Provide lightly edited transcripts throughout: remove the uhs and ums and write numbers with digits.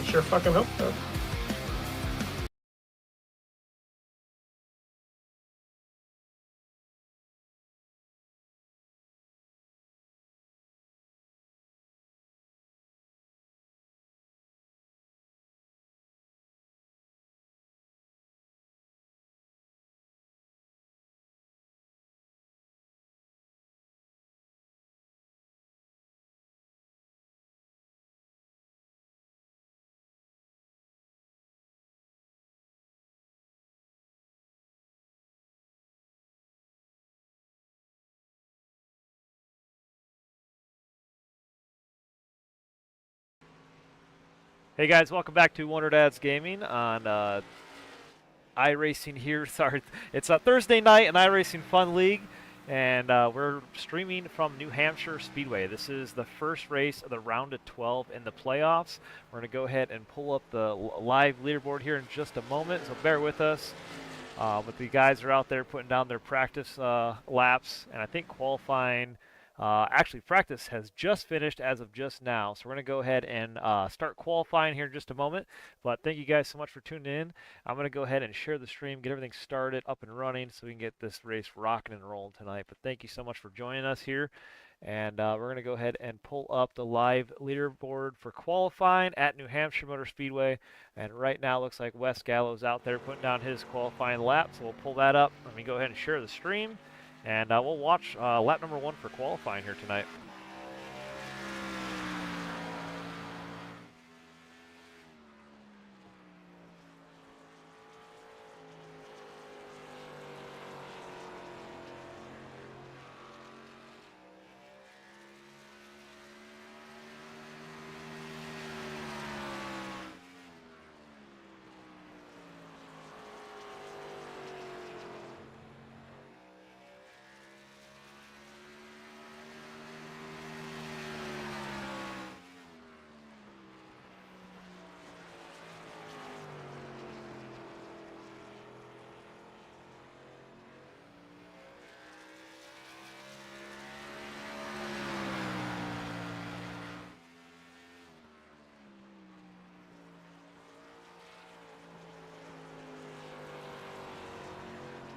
I sure fucking hope so. Hey guys, welcome back to Wonder Dads Gaming on iRacing here. Sorry, it's a Thursday night in iRacing Fun League, and we're streaming from New Hampshire Speedway. This is the first race of the round of 12 in the playoffs. We're going to go ahead and pull up the live leaderboard here in just a moment, so bear with us. But the guys are out there putting down their practice laps, and I think qualifying. Actually, practice has just finished as of just now, so we're going to go ahead and start qualifying here in just a moment. But thank you guys so much for tuning in. I'm going to go ahead and share the stream, get everything started, up and running, so we can get this race rocking and rolling tonight. But thank you so much for joining us here. And we're going to go ahead and pull up the live leaderboard for qualifying at New Hampshire Motor Speedway. And right now it looks like Wes Gallo's out there putting down his qualifying lap. So we'll pull that up. Let me go ahead and share the stream. And we'll watch lap number 1 for qualifying here tonight.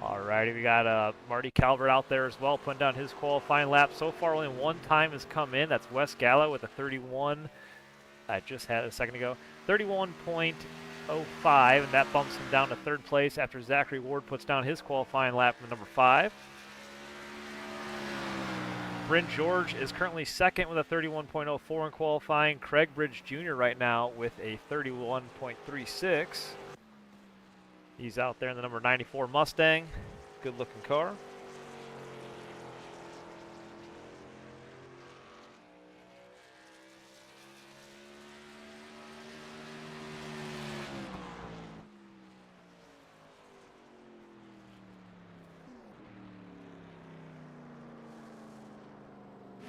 Alrighty, we got Marty Calvert out there as well, putting down his qualifying lap. So far, only one time has come in. That's Wes Gallo with a 31. I just had it a second ago. 31.05, and that bumps him down to third place after Zachary Ward puts down his qualifying lap for number 5. Bryn George is currently second with a 31.04 in qualifying. Craig Bridge Jr. right now with a 31.36. He's out there in the number 94 Mustang. Good looking car.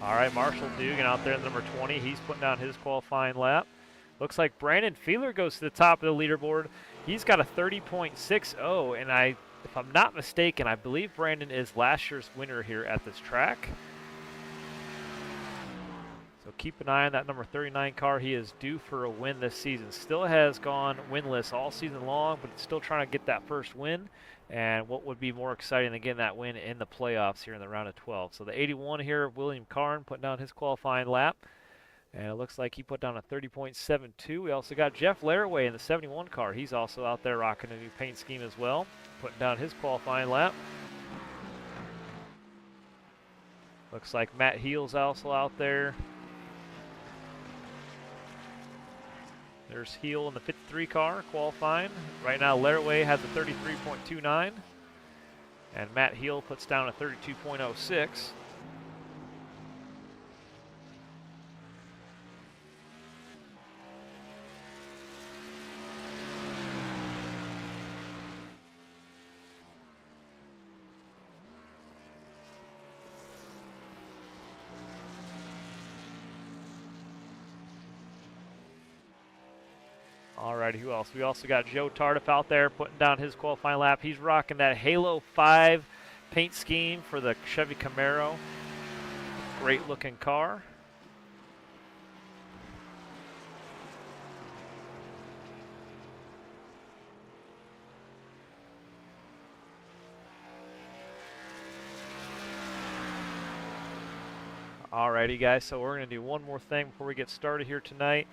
All right, Marshall Dugan out there in the number 20. He's putting down his qualifying lap. Looks like Brandon Feeler goes to the top of the leaderboard. He's got a 30.60, and if I'm not mistaken, I believe Brandon is last year's winner here at this track. So keep an eye on that number 39 car. He is due for a win this season. Still has gone winless all season long, but it's still trying to get that first win. And what would be more exciting than getting that win in the playoffs here in the round of 12. So the 81 here, William Karn putting down his qualifying lap. And it looks like he put down a 30.72. We also got Jeff Laraway in the 71 car. He's also out there rocking a new paint scheme as well, putting down his qualifying lap. Looks like Matt Heel's also out there. There's Heel in the 53 car qualifying. Right now, Laraway has a 33.29. And Matt Heel puts down a 32.06. Alrighty, who else? We also got Joe Tardif out there putting down his qualifying lap. He's rocking that Halo 5 paint scheme for the Chevy Camaro. Great looking car. Alrighty, guys, so we're going to do one more thing before we get started here tonight.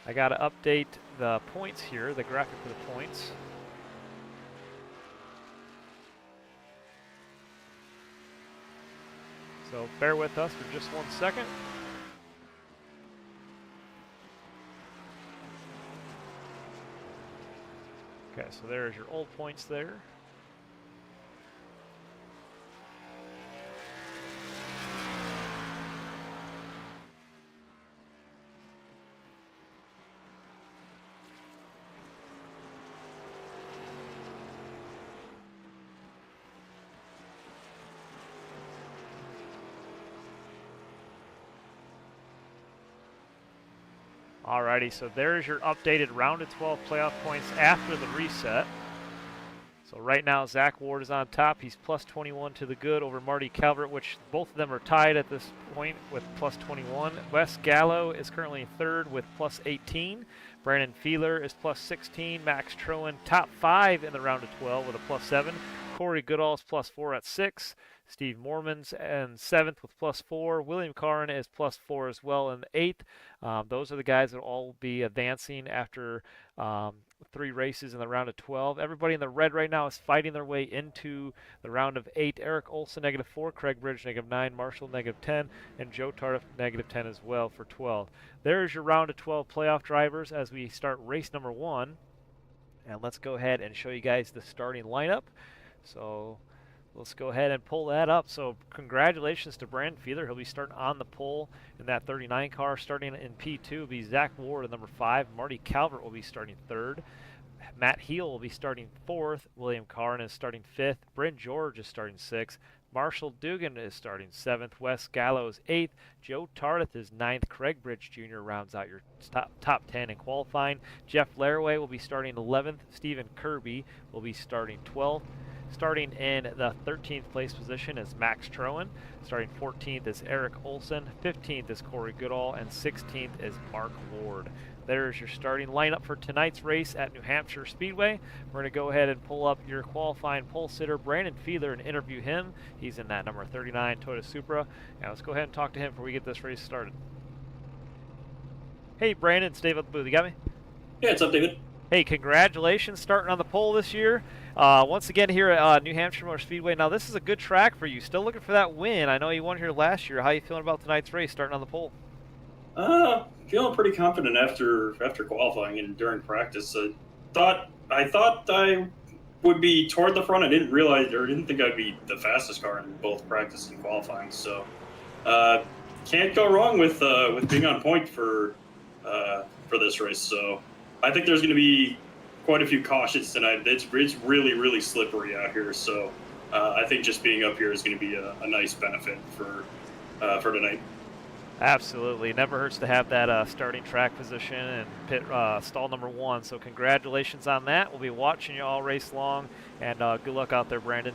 I got to update the points here, the graphic for the points. So bear with us for just 1 second. Okay, so there's your old points there. Alrighty, so there's your updated round of 12 playoff points after the reset. So right now, Zach Ward is on top. He's plus 21 to the good over Marty Calvert, which both of them are tied at this point with plus 21. Wes Gallo is currently in third with plus 18. Brandon Feeler is plus 16. Max Troen, top 5 in the round of 12 with a plus 7. Corey Goodall is plus 4 at 6. Steve Mormons in 7th with plus 4. William Carn is plus 4 as well in 8th. Those are the guys that will all be advancing after 3 races in the round of 12. Everybody in the red right now is fighting their way into the round of 8. Eric Olson, -4. Craig Bridge, -9. Marshall, -10. And Joe Tardif, -10 as well for 12. There's your round of 12 playoff drivers as we start race number 1. And let's go ahead and show you guys the starting lineup. So let's go ahead and pull that up. So congratulations to Brandon Feeler. He'll be starting on the pole in that 39 car. Starting in P2 will be Zach Ward at number 5. Marty Calvert will be starting 3rd. Matt Heel will be starting 4th. William Carn is starting 5th. Bryn George is starting 6th. Marshall Dugan is starting 7th. Wes Gallo is 8th. Joe Tardif is 9th. Craig Bridge Jr. rounds out your top 10 in qualifying. Jeff Laraway will be starting 11th. Stephen Kirby will be starting 12th. Starting in the 13th place position is Max Troen. Starting 14th is Eric Olson. 15th is Corey Goodall. And 16th is Mark Ward. There's your starting lineup for tonight's race at New Hampshire Speedway. We're going to go ahead and pull up your qualifying pole sitter, Brandon Feeler, and interview him. He's in that number 39 Toyota Supra. Now let's go ahead and talk to him before we get this race started. Hey, Brandon, it's Dave at the booth. You got me? Yeah, what's up, David? Hey, congratulations starting on the pole this year. Once again here at New Hampshire Motor Speedway. Now, this is a good track for you. Still looking for that win. I know you won here last year. How are you feeling about tonight's race starting on the pole? Feeling pretty confident after qualifying and during practice. I thought I would be toward the front. I didn't realize or didn't think I'd be the fastest car in both practice and qualifying. So can't go wrong with being on point for this race. So I think there's going to be quite a few cautions tonight. It's really, really slippery out here. So I think just being up here is going to be a nice benefit for tonight. Absolutely. Never hurts to have that starting track position and pit stall number 1. So congratulations on that. We'll be watching you all race long. And good luck out there, Brandon.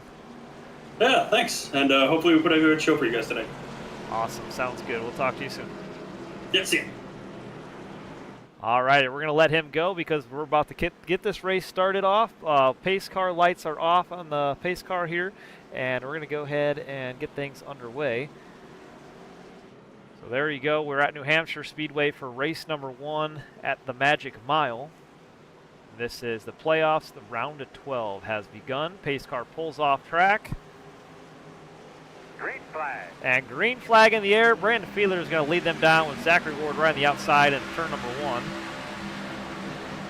Yeah, thanks. And hopefully we put a good show for you guys tonight. Awesome. Sounds good. We'll talk to you soon. Yeah, see you. All right, we're going to let him go because we're about to get this race started off. Pace car lights are off on the pace car here, and we're going to go ahead and get things underway. So there you go. We're at New Hampshire Speedway for race number 1 at the Magic Mile. This is the playoffs. The round of 12 has begun. Pace car pulls off track. Green flag. And green flag in the air. Brandon Feeler is going to lead them down with Zachary Ward right on the outside in turn number 1.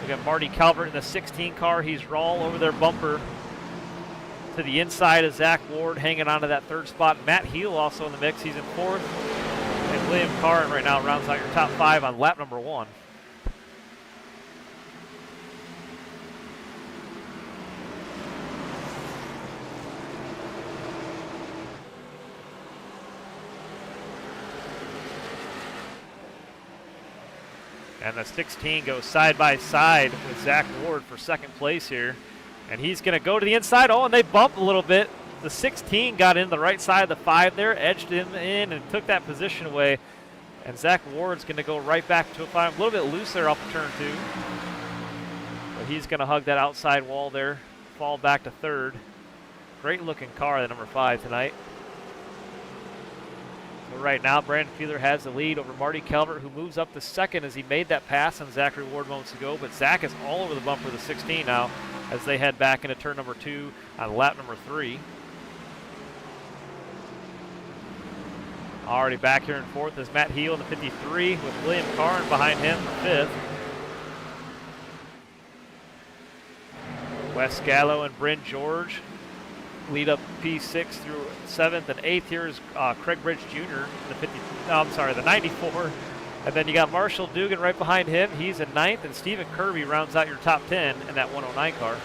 We got Marty Calvert in the 16 car. He's all over their bumper to the inside of Zach Ward, hanging on to that 3rd spot. Matt Heel also in the mix. He's in 4th. And William Carn right now rounds out your top 5 on lap number 1. And the 16 goes side by side with Zach Ward for 2nd place here. And he's going to go to the inside. Oh, and they bumped a little bit. The 16 got in the right side of the 5 there, edged him in and took that position away. And Zach Ward's going to go right back to a 5. A little bit loose there off of turn 2. But he's going to hug that outside wall there, fall back to 3rd. Great looking car, the number 5 tonight. So But right now, Brandon Fiedler has the lead over Marty Calvert, who moves up to second as he made that pass on Zachary Ward moments ago. But Zach is all over the bumper of the 16 now as they head back into turn number 2 on lap number 3. Already back here in 4th is Matt Heel in the 53 with William Carn behind him for 5th. Wes Gallo and Bryn George lead up P6 through 7th, and 8th here is Craig Bridge Jr. in the 50. No, I'm sorry, the 94. And then you got Marshall Dugan right behind him. He's in 9th, and Stephen Kirby rounds out your top 10 in that 109 car.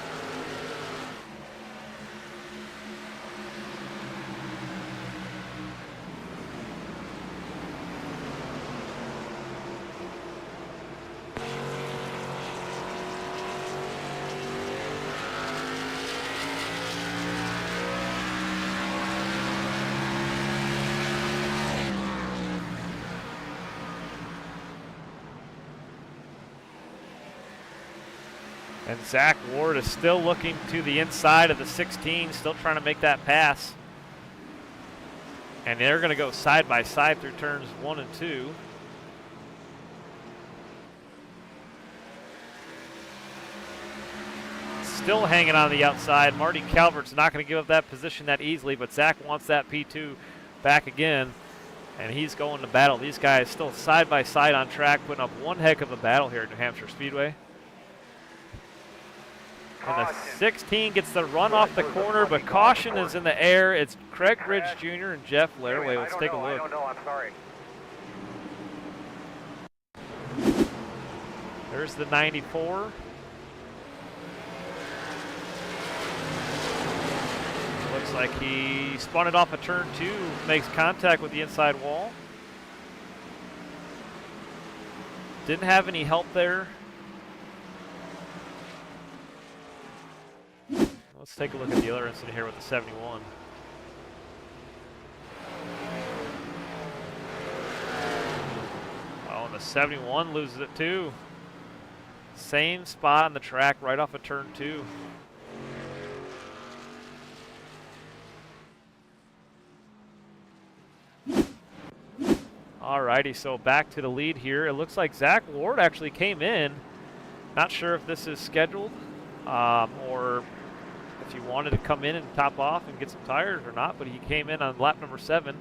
And Zach Ward is still looking to the inside of the 16, still trying to make that pass. And they're going to go side by side through turns 1 and 2. Still hanging on the outside. Marty Calvert's not going to give up that position that easily, but Zach wants that P2 back again. And he's going to battle. These guys still side by side on track, putting up one heck of a battle here at New Hampshire Speedway. And the 16 gets the run off the corner, but caution is in the air. It's Craig Bridge Jr. and Jeff Laraway. Let's take a look. I don't know, I'm sorry. There's the 94. Looks like he spun it off a turn 2, makes contact with the inside wall. Didn't have any help there. Let's take a look at the other incident here with the 71. Oh, and the 71 loses it too. Same spot on the track right off of turn 2. Alrighty, so back to the lead here. It looks like Zach Ward actually came in. Not sure if this is scheduled or if he wanted to come in and top off and get some tires or not, but he came in on lap number 7,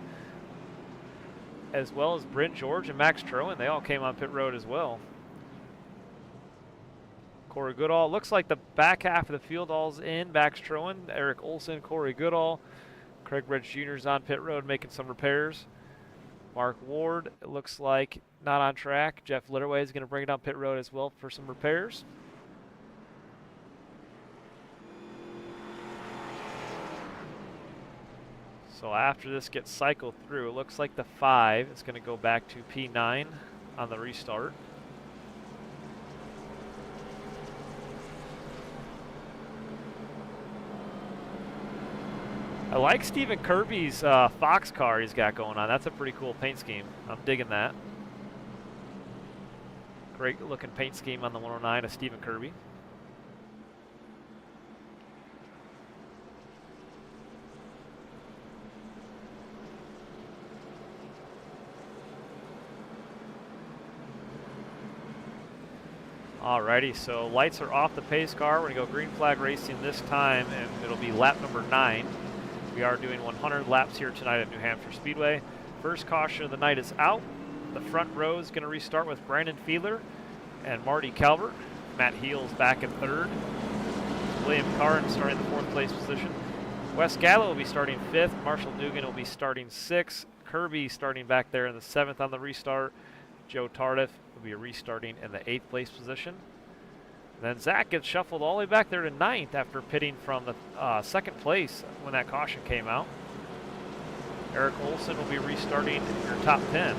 as well as Bryn George and Max Troen. They all came on pit road as well. Corey Goodall. Looks like the back half of the field all's in. Max Troen, Eric Olson, Corey Goodall. Craig Bridge Jr. is on pit road making some repairs. Mark Ward, it looks like not on track. Jeff Litterway is going to bring it on pit road as well for some repairs. So after this gets cycled through, it looks like the 5 is going to go back to P9 on the restart. I like Stephen Kirby's Fox car he's got going on. That's a pretty cool paint scheme. I'm digging that. Great looking paint scheme on the 109 of Stephen Kirby. Alrighty, so lights are off the pace car. We're going to go green flag racing this time, and it'll be lap number 9. We are doing 100 laps here tonight at New Hampshire Speedway. First caution of the night is out. The front row is going to restart with Brandon Fiedler and Marty Calvert. Matt Heel's back in 3rd. William Carn starting in the 4th place position. Wes Gallo will be starting 5th. Marshall Dugan will be starting 6th. Kirby starting back there in the 7th on the restart. Joe Tardif will be restarting in the 8th place position. And then Zach gets shuffled all the way back there to 9th after pitting from the 2nd place when that caution came out. Eric Olson will be restarting in your top 10.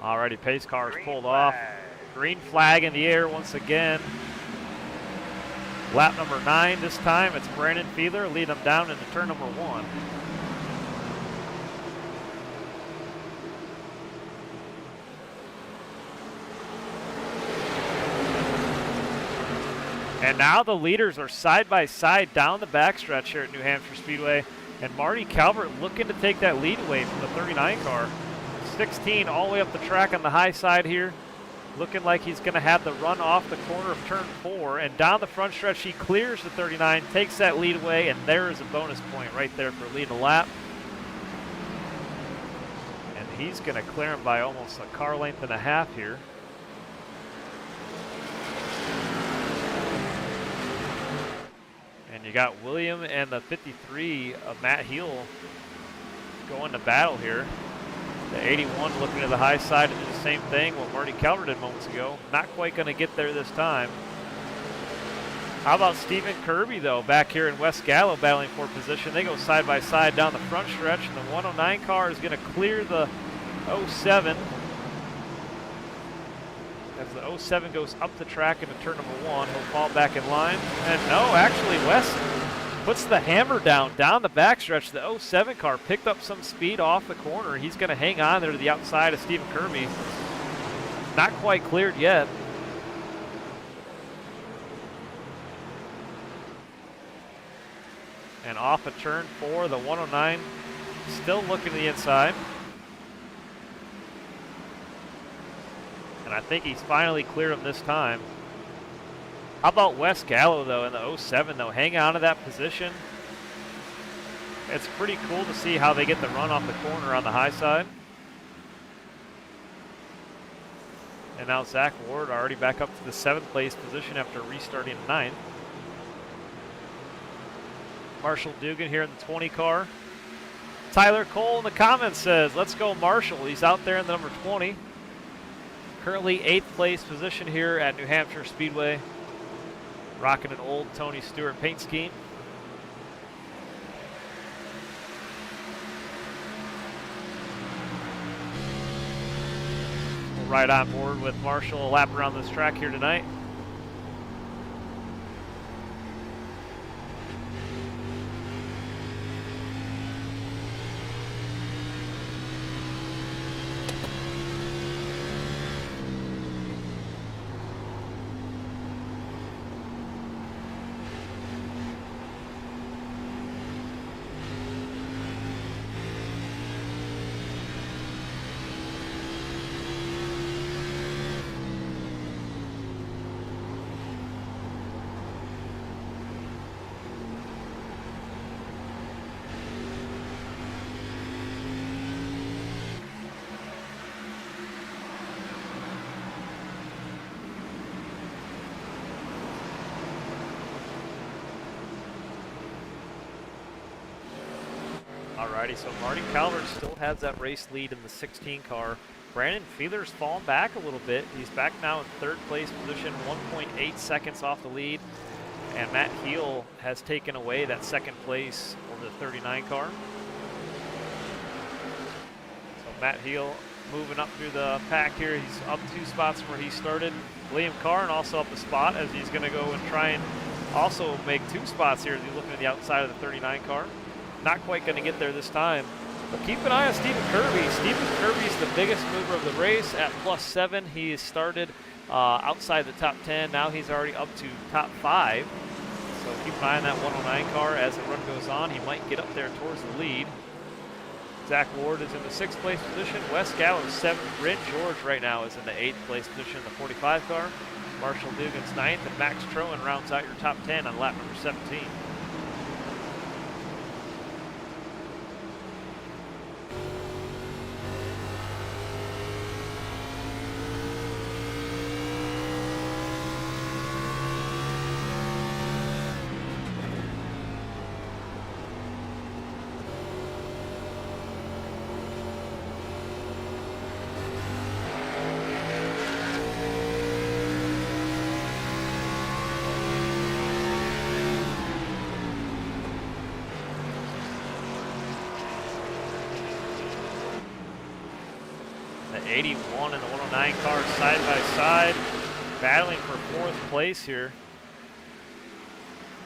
Alrighty, pace car is pulled off. Green flag in the air once again. Lap number 9 this time. It's Brandon Fiedler leading them down into turn number 1. And now the leaders are side by side down the backstretch here at New Hampshire Speedway. And Marty Calvert looking to take that lead away from the 39 car. 16 all the way up the track on the high side here. Looking like he's going to have the run off the corner of turn 4. And down the front stretch, he clears the 39, takes that lead away, and there is a bonus point right there for leading a lap. And he's going to clear him by almost a car length and a half here. And you got William and the 53 of Matt Heel going to battle here. The 81 looking to the high side to do the same thing what Marty Calvert did moments ago. Not quite going to get there this time. How about Stephen Kirby, though, back here in West Gallo battling for position. They go side by side down the front stretch, and the 109 car is going to clear the 07. As the 07 goes up the track into turn number 1, he'll fall back in line. And no, actually, Wes puts the hammer down the backstretch. The 07 car picked up some speed off the corner. He's going to hang on there to the outside of Stephen Kirby. Not quite cleared yet. And off of turn 4, the 109 still looking to the inside. And I think he's finally cleared him this time. How about Wes Gallo, though, in the 07, though? Hang on to that position. It's pretty cool to see how they get the run off the corner on the high side. And now Zach Ward already back up to the 7th place position after restarting 9th. Marshall Dugan here in the 20 car. Tyler Cole in the comments says, let's go Marshall. He's out there in the number 20. Currently 8th place position here at New Hampshire Speedway. Rocking an old Tony Stewart paint scheme. We'll ride on board with Marshall a lap around this track here tonight. Alrighty, so Marty Calvert still has that race lead in the 16 car. Brandon Feeler's fallen back a little bit. He's back now in 3rd place position, 1.8 seconds off the lead. And Matt Heel has taken away that 2nd place over the 39 car. So Matt Heel moving up through the pack here. He's up 2 spots from where he started. William Karn also up a spot as he's going to go and try and also make 2 spots here as he's looking at the outside of the 39 car. Not quite going to get there this time. But keep an eye on Stephen Kirby. Stephen Kirby's the biggest mover of the race at +7. He has started outside the top 10. Now he's already up to top 5. So keep an eye on that 109 car as the run goes on. He might get up there towards the lead. Zach Ward is in the 6th place position. Wes Gallo 7th. Bryn George right now is in the 8th place position in the 45 car. Marshall Dugan's 9th, and Max Troen rounds out your top 10 on lap number 17. The 81 and the 109 cars side by side, battling for 4th place here.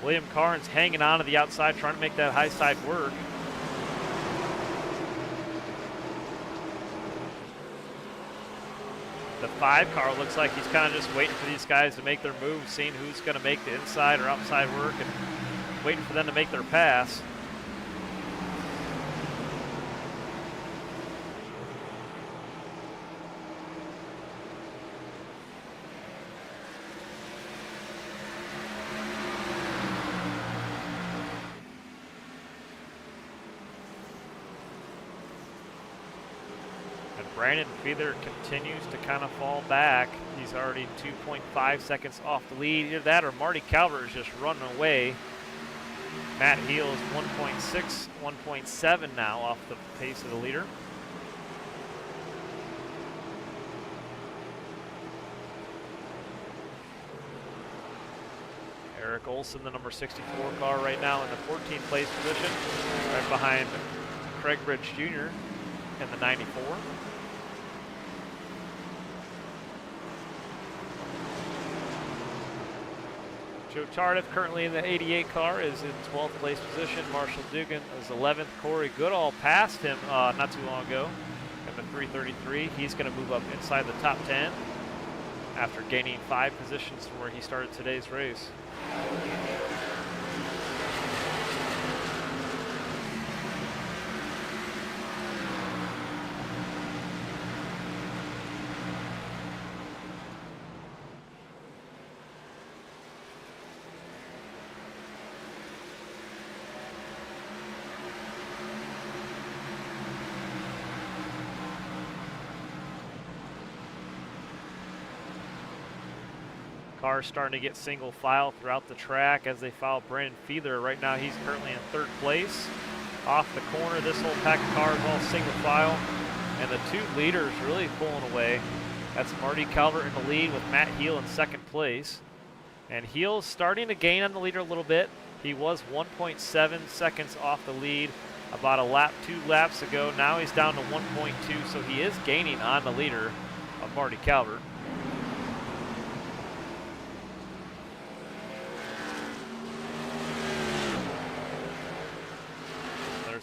William Carnes hanging on to the outside, trying to make that high side work. The 5 car looks like he's kind of just waiting for these guys to make their moves, seeing who's going to make the inside or outside work, and waiting for them to make their pass. Brandon Feather continues to kind of fall back. He's already 2.5 seconds off the lead. Either that or Marty Calvert is just running away. Matt Heel is 1.6, 1.7 now off the pace of the leader. Eric Olson, the number 64 car right now in the 14th place position, right behind Craig Bridge Jr. in the 94. Joe Tardif, currently in the 88 car, is in 12th place position. Marshall Dugan is 11th. Corey Goodall passed him not too long ago in the 333. He's going to move up inside the top 10 after gaining 5 positions from where he started today's race. Cars starting to get single file throughout the track as they follow Brandon Feather. Right now he's currently in 3rd place. Off the corner, this whole pack of cars all single file. And the 2 leaders really pulling away. That's Marty Calvert in the lead with Matt Heel in 2nd place. And Heel's starting to gain on the leader a little bit. He was 1.7 seconds off the lead about a 2 laps ago. Now he's down to 1.2, so he is gaining on the leader of Marty Calvert.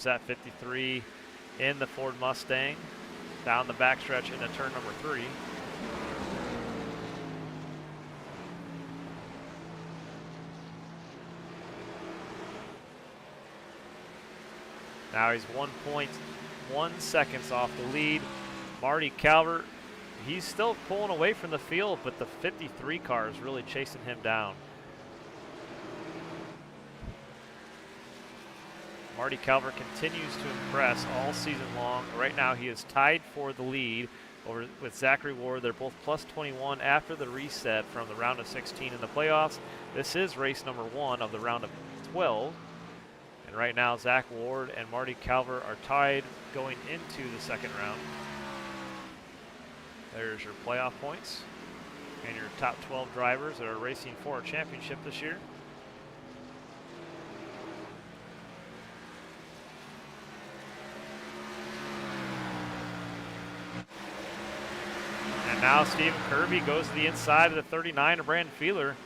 That 53 in the Ford Mustang down the backstretch into turn number 3. Now he's 1.1 seconds off the lead. Marty Calvert, he's still pulling away from the field, but the 53 car is really chasing him down. Marty Calvert continues to impress all season long. Right now he is tied for the lead with Zachary Ward. They're both plus 21 after the reset from the round of 16 in the playoffs. This is race number 1 of the round of 12. And right now Zach Ward and Marty Calvert are tied going into the 2nd round. There's your playoff points and your top 12 drivers that are racing for a championship this year. Now Stephen Kirby goes to the inside of the 39 of Brandon Feather.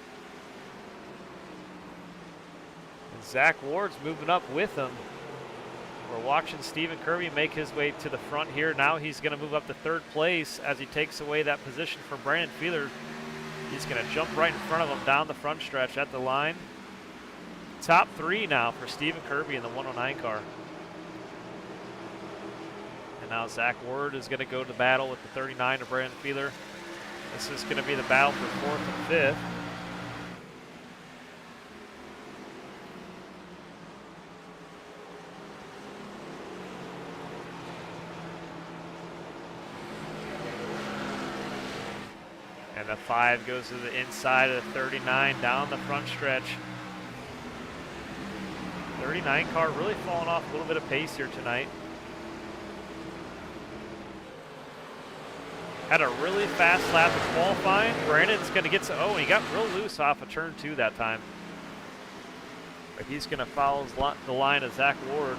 And Zach Ward's moving up with him. We're watching Stephen Kirby make his way to the front here. Now he's going to move up to 3rd place as he takes away that position from Brandon Feather. He's going to jump right in front of him down the front stretch at the line. Top 3 now for Stephen Kirby in the 109 car. And now Zach Ward is going to go to battle with the 39 of Brandon Feather. This is going to be the battle for 4th and 5th. And the 5 goes to the inside of the 39 down the front stretch. 39 car really falling off a little bit of pace here tonight. Had a really fast lap of qualifying. Brandon's going to get to, he got real loose off of turn 2 that time. But he's going to follow the line of Zach Ward.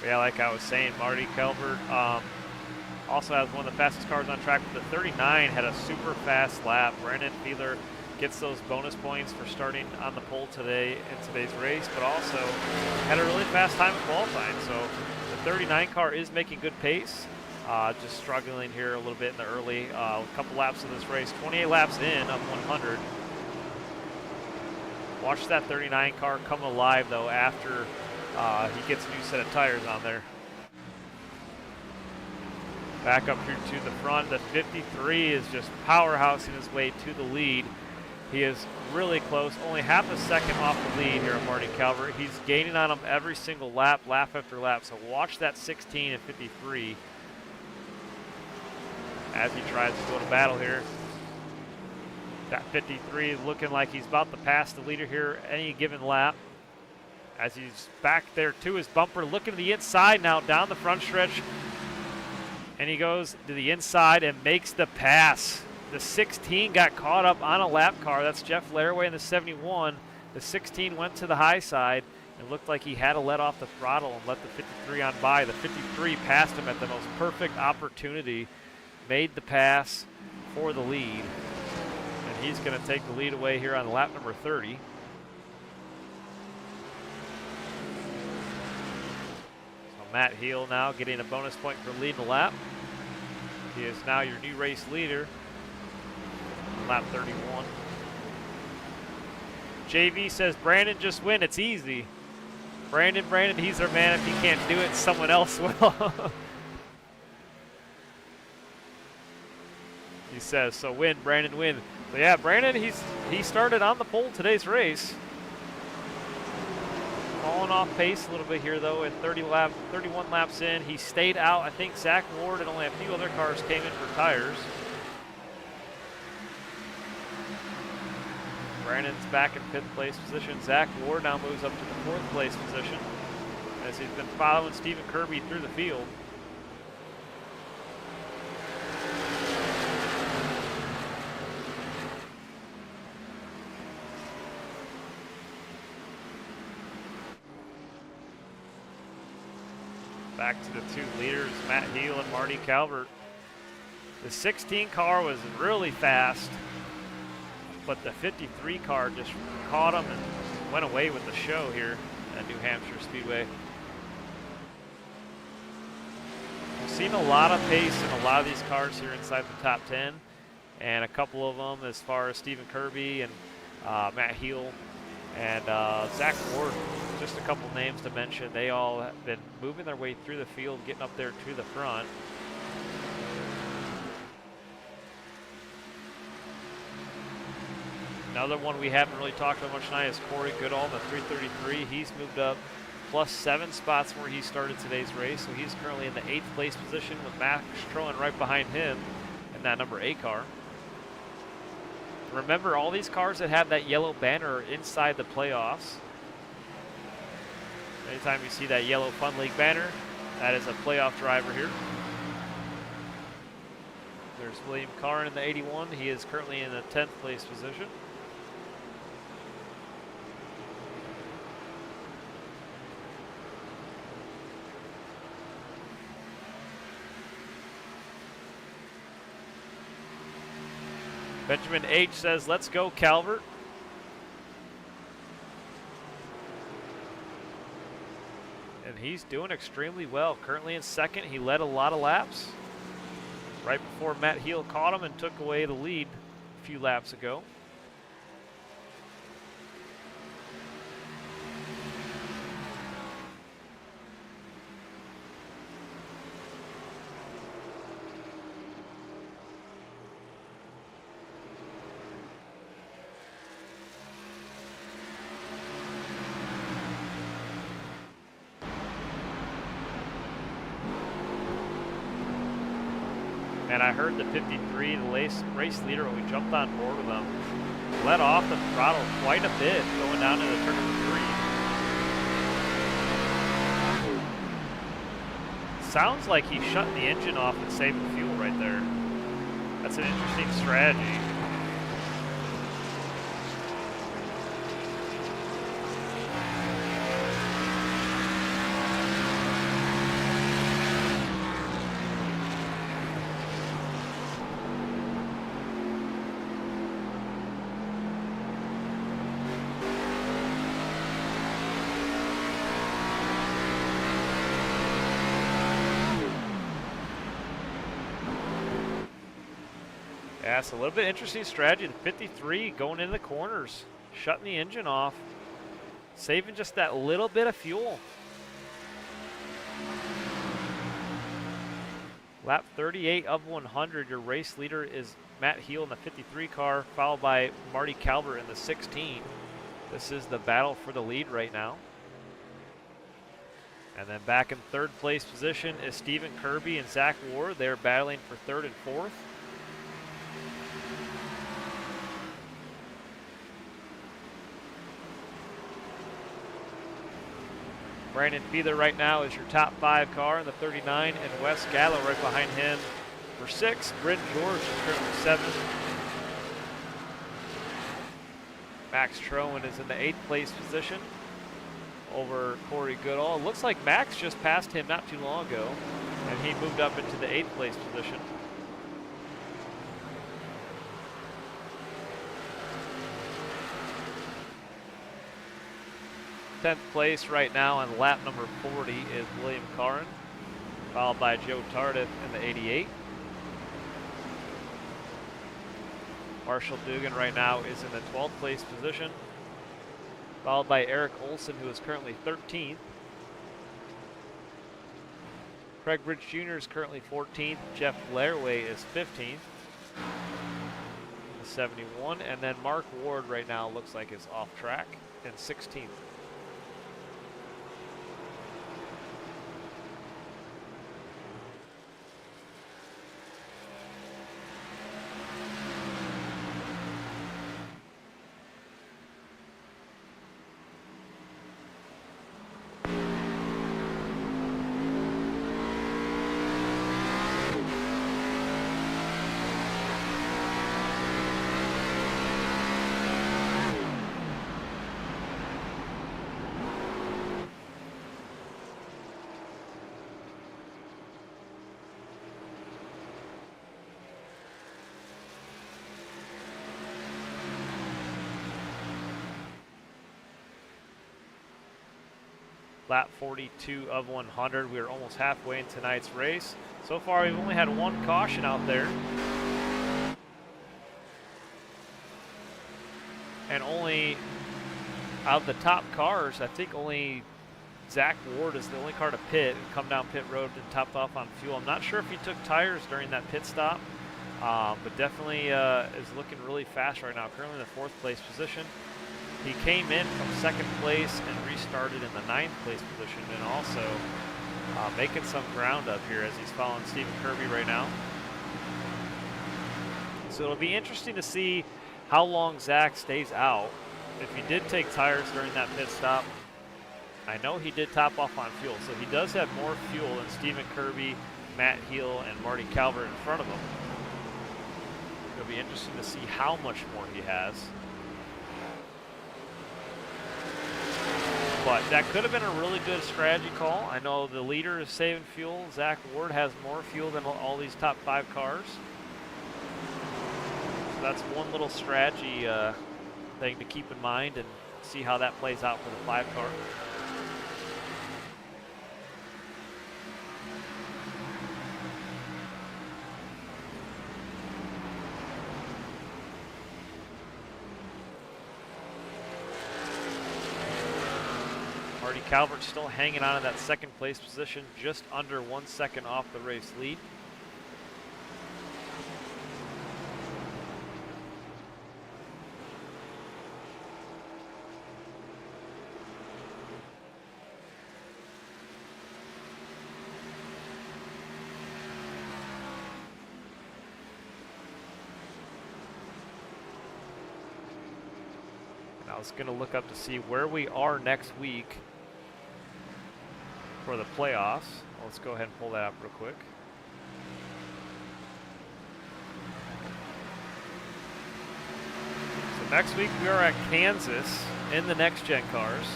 Yeah, like I was saying, Marty Calvert also has one of the fastest cars on track, but the 39 had a super fast lap. Brandon Feather gets those bonus points for starting on the pole today in today's race, but also had a really fast time at qualifying. So the 39 car is making good pace. Just struggling here a little bit in the early couple laps of this race. 28 laps in of 100. Watch that 39 car come alive though after he gets a new set of tires on there. Back up here to the front. The 53 is just powerhousing his way to the lead. He is really close, only half a second off the lead here on Marty Calvert. He's gaining on him every single lap, lap after lap. So watch that 16 and 53 as he tries to go to battle here. That 53 looking like he's about to pass the leader here any given lap. As he's back there to his bumper, looking to the inside now down the front stretch. And he goes to the inside and makes the pass. The 16 got caught up on a lap car. That's Jeff Laraway in the 71. The 16 went to the high side and looked like he had to let off the throttle and let the 53 on by. The 53 passed him at the most perfect opportunity, made the pass for the lead. And he's going to take the lead away here on lap number 30. Matt Heel now getting a bonus point for leading the lap. He is now your new race leader, lap 31. JV says, Brandon, just win, it's easy. Brandon, he's our man. If he can't do it, someone else will. He says, so win, Brandon, win. So yeah, Brandon, he started on the pole today's race. Falling off pace a little bit here though at 31 laps in. He stayed out. I think Zach Ward and only a few other cars came in for tires. Brandon's back in 5th place position. Zach Ward now moves up to the 4th place position as he's been following Stephen Kirby through the field. Back to the 2 leaders, Matt Heel and Marty Calvert. The 16 car was really fast, but the 53 car just caught him and went away with the show here at New Hampshire Speedway. We've seen a lot of pace in a lot of these cars here inside the top 10, and a couple of them as far as Stephen Kirby and Matt Heel and Zach Ward. Just a couple names to mention. They all have been moving their way through the field, getting up there to the front. Another one we haven't really talked about much tonight is Corey Goodall, the 333. He's moved up +7 spots where he started today's race. So he's currently in the 8th place position with Max Strohan right behind him in that number 8 car. Remember, all these cars that have that yellow banner are inside the playoffs. Anytime you see that yellow Fun League banner, that is a playoff driver here. There's William Carn in the 81. He is currently in the 10th place position. Benjamin H says, let's go, Calvert. And he's doing extremely well. Currently in 2nd, he led a lot of laps. Right before Matt Heel caught him and took away the lead a few laps ago. And I heard the 53, the race leader, when we jumped on board with him, let off the throttle quite a bit going down into turn number 3. Sounds like he's shutting the engine off and saving fuel right there. That's an interesting strategy. Yeah, it's a little bit interesting strategy. The 53 going into the corners, shutting the engine off, saving just that little bit of fuel. Lap 38 of 100, your race leader is Matt Heel in the 53 car, followed by Marty Calvert in the 16. This is the battle for the lead right now. And then back in third place position is Stephen Kirby and Zach Ward. They're battling for third and fourth. Brandon Feather right now is your top 5 car in the 39, and Wes Gallo right behind him for 6. Brent George is currently 7. Max Troen is in the 8th place position over Corey Goodall. It looks like Max just passed him not too long ago, and he moved up into the 8th place position. Tenth place right now on lap number 40 is William Caron, followed by Joe Tardif in the 88. Marshall Dugan right now is in the 12th place position, followed by Eric Olson, who is currently 13th. Craig Bridge Jr. is currently 14th. Jeff Lairway is 15th. 71, and then Mark Ward right now looks like is off track in 16th. Lap 42 of 100. We are almost halfway in tonight's race. So far, we've only had one caution out there. And only out of the top cars, I think only Zach Ward is the only car to pit and come down pit road and topped off on fuel. I'm not sure if he took tires during that pit stop, but definitely is looking really fast right now. Currently in the 4th place position. He came in from 2nd place and restarted in the 9th place position, and also making some ground up here as he's following Stephen Kirby right now. So it'll be interesting to see how long Zach stays out. If he did take tires during that pit stop, I know he did top off on fuel, so he does have more fuel than Stephen Kirby, Matt Heel, and Marty Calvert in front of him. It'll be interesting to see how much more he has. But that could have been a really good strategy call. I know the leader is saving fuel. Zach Ward has more fuel than all these top 5 cars. So that's one little strategy thing to keep in mind and see how that plays out for the 5 car. Marty Calvert still hanging on in that 2nd place position, just under 1 second off the race lead. And I was going to look up to see where we are next week for the playoffs. Let's go ahead and pull that up real quick. So next week we are at Kansas in the next gen cars.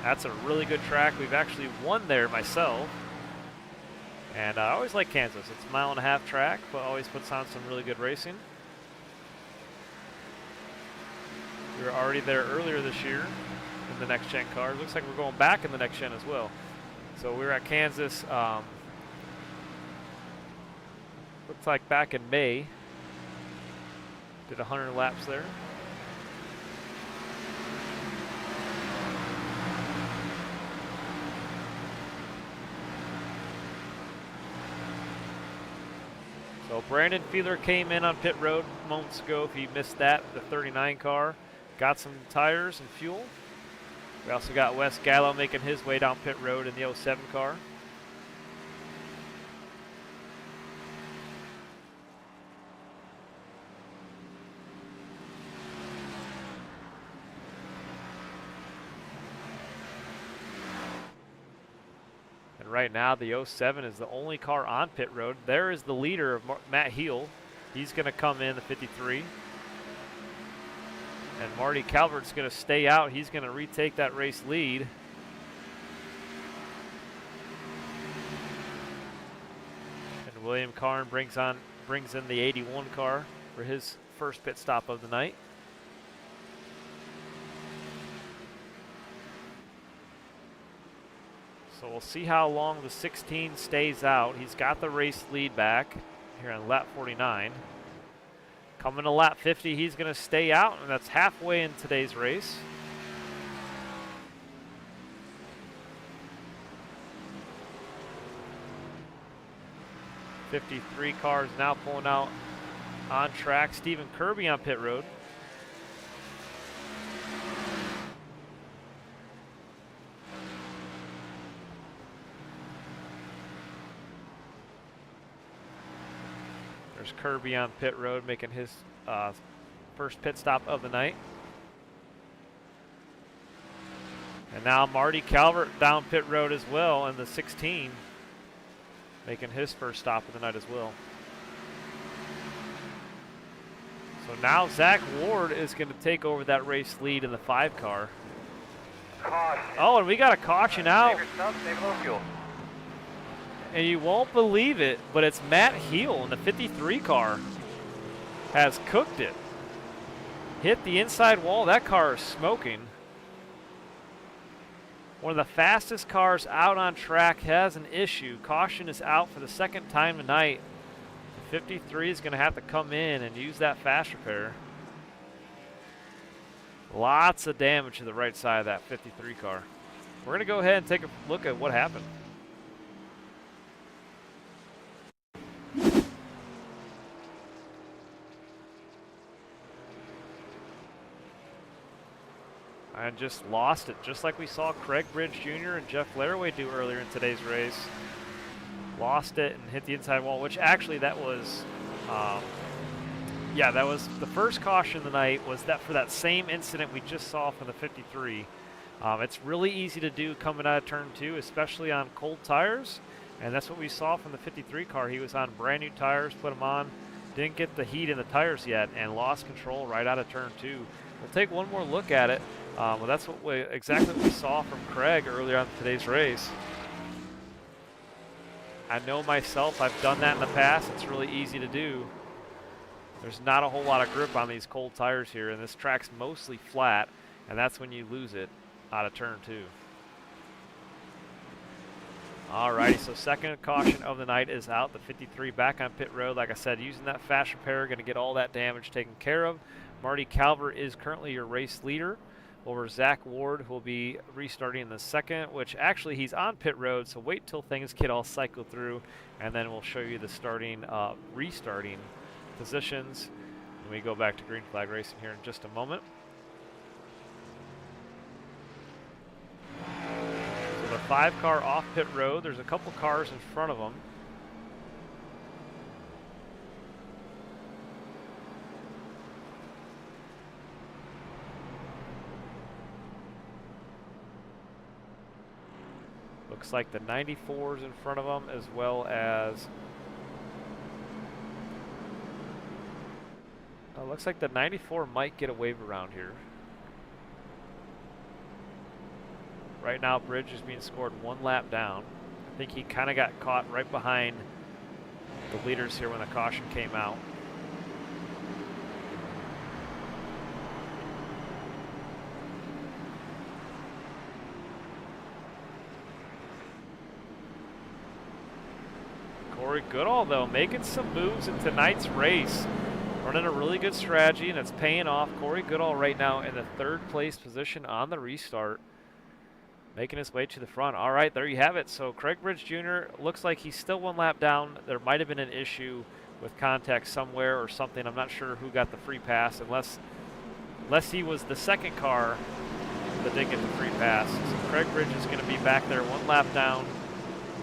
That's a really good track. We've actually won there myself. And I always like Kansas. It's a 1.5 mile track, but always puts on some really good racing. We were already there earlier this year in the next gen cars. Looks like we're going back in the next gen as well. So we were at Kansas, looks like back in May. Did 100 laps there. So Brandon Fiedler came in on pit road moments ago. If you missed that, the 39 car got some tires and fuel. We also got Wes Gallo making his way down pit road in the 07 car. And right now, the 07 is the only car on pit road. There is the leader of Matt Heel. He's going to come in the 53. And Marty Calvert's going to stay out. He's going to retake that race lead. And William Karn brings in the 81 car for his first pit stop of the night. So we'll see how long the 16 stays out. He's got the race lead back here on lap 49. Coming to lap 50, he's going to stay out, and that's halfway in today's race. '53 cars now pulling out on track. Stephen Kirby on pit road. There's Kirby on pit road making his first pit stop of the night. And now Marty Calvert down pit road as well in the 16, making his first stop of the night as well. So now Zach Ward is going to take over that race lead in the 5 car. Caution. Oh, and we got a caution out. Save your stuff, save a little fuel. And you won't believe it, but it's Matt Heel in the 53 car has cooked it. Hit the inside wall. That car is smoking. One of the fastest cars out on track has an issue. Caution is out for the second time tonight. The 53 is going to have to come in and use that fast repair. Lots of damage to the right side of that 53 car. We're going to go ahead and take a look at what happened. And just lost it, just like we saw Craig Bridge Jr. and Jeff Laraway do earlier in today's race. Lost it and hit the inside wall, which actually that was, that was the first caution of the night, was that for that same incident we just saw from the 53. It's really easy to do coming out of turn 2, especially on cold tires, and that's what we saw from the 53 car. He was on brand new tires, put them on, didn't get the heat in the tires yet, and lost control right out of turn 2. We'll take one more look at it. Well, that's exactly what we saw from Craig earlier on today's race. I know myself, I've done that in the past. It's really easy to do. There's not a whole lot of grip on these cold tires here, and this track's mostly flat, and that's when you lose it out of turn 2. Alrighty, so second caution of the night is out. The 53 back on pit road. Like I said, using that fast repair, going to get all that damage taken care of. Marty Calvert is currently your race leader over Zach Ward, who will be restarting in the second, which actually he's on pit road, so wait till things get all cycled through, and then we'll show you the restarting positions when we go back to green flag racing here in just a moment. So the 5 car off pit road, there's a couple cars in front of them. Looks like the 94's in front of them, as well as looks like the 94 might get a wave around here. Right now, Bridge is being scored 1 lap down. I think he kind of got caught right behind the leaders here when the caution came out. Corey Goodall, though, making some moves in tonight's race. Running a really good strategy, and it's paying off. Corey Goodall right now in the 3rd place position on the restart, making his way to the front. All right, there you have it. So Craig Bridge Jr. looks like he's still 1 lap down. There might have been an issue with contact somewhere or something. I'm not sure who got the free pass, unless he was the 2nd car that did get the free pass. So Craig Bridge is going to be back there 1 lap down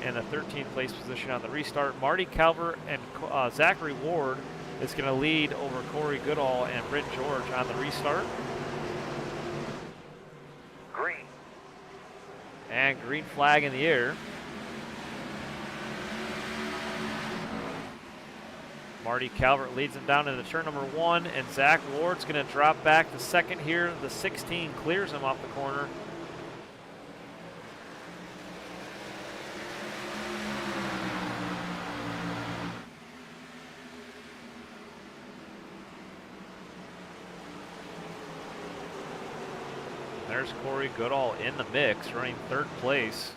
in the 13th place position on the restart. Marty Calvert and Zachary Ward is going to lead over Corey Goodall and Brent George on the restart. Green. And green flag in the air. Marty Calvert leads him down into turn number 1, and Zach Ward's going to drop back to 2nd here. The 16 clears him off the corner. There's Corey Goodall in the mix, running 3rd place.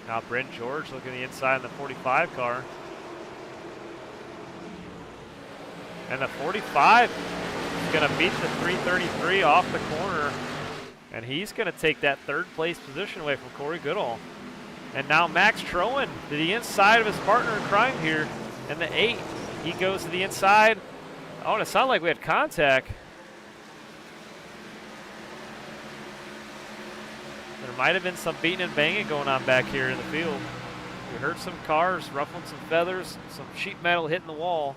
Now Brent George looking the inside in the 45 car. And the 45 is going to beat the 333 off the corner. And he's going to take that 3rd place position away from Corey Goodall. And now Max Troen to the inside of his partner in crime here. And the 8, he goes to the inside. Oh, and it sounded like we had contact. There might have been some beating and banging going on back here in the field. We heard some cars ruffling some feathers, some sheet metal hitting the wall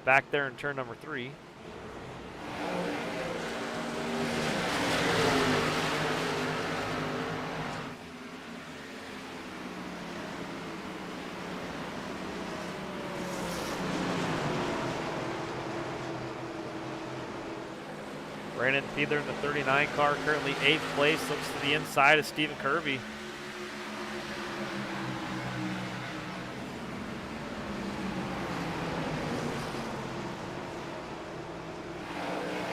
back there in turn number 3. Brandon Fiedler in the 39 car, currently 8th place, looks to the inside of Stephen Kirby.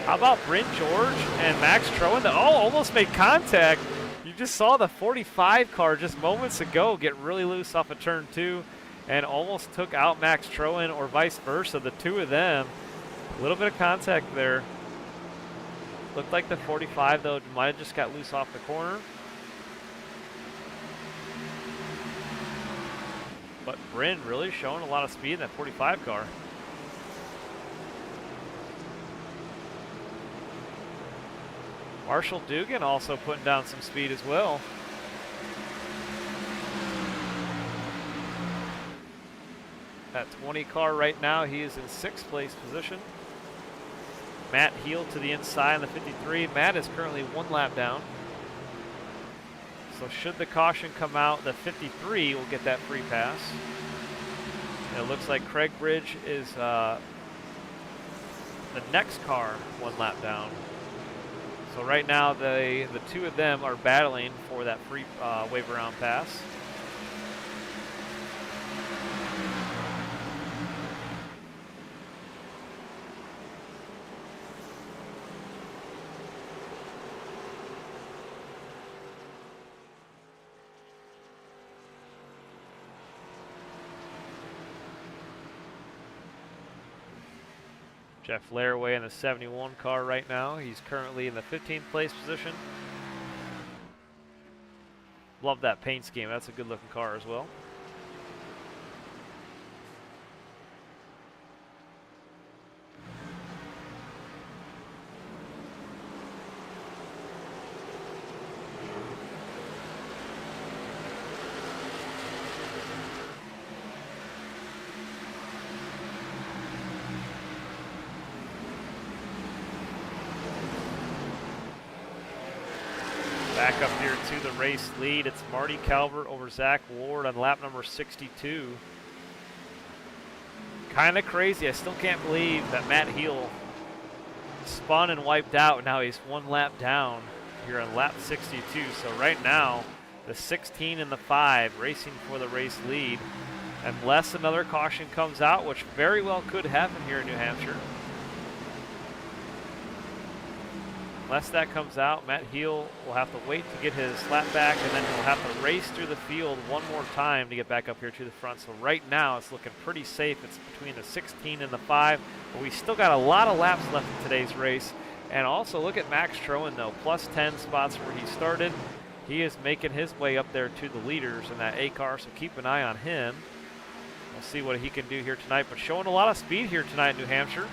How about Brent George and Max Troen? Oh, almost made contact. You just saw the 45 car just moments ago get really loose off of turn 2 and almost took out Max Troen, or vice versa, the 2 of them. A little bit of contact there. Looked like the 45, though, might have just got loose off the corner. But Bryn really showing a lot of speed in that 45 car. Marshall Dugan also putting down some speed as well. That 20 car right now, he is in 6th place position. Matt Heel to the inside in the 53. Matt is currently 1 lap down. So should the caution come out, the 53 will get that free pass. And it looks like Craig Bridge is the next car 1 lap down. So right now the 2 of them are battling for that free wave around pass. Jeff Laraway in the 71 car right now. He's currently in the 15th place position. Love that paint scheme. That's a good looking car as well. Back up here to the race lead. It's Marty Calvert over Zach Ward on lap number 62. Kind of crazy. I still can't believe that Matt Heel spun and wiped out. And now he's 1 lap down here on lap 62. So right now, the 16 and the 5 racing for the race lead. Unless another caution comes out, which very well could happen here in New Hampshire. Unless that comes out, Matt Heel will have to wait to get his lap back, and then he'll have to race through the field one more time to get back up here to the front. So right now it's looking pretty safe. It's between the 16 and the 5, but we still got a lot of laps left in today's race. And also look at Max Troen though, plus 10 spots where he started. He is making his way up there to the leaders in that A car, so keep an eye on him. We'll see what he can do here tonight, but showing a lot of speed here tonight in New Hampshire.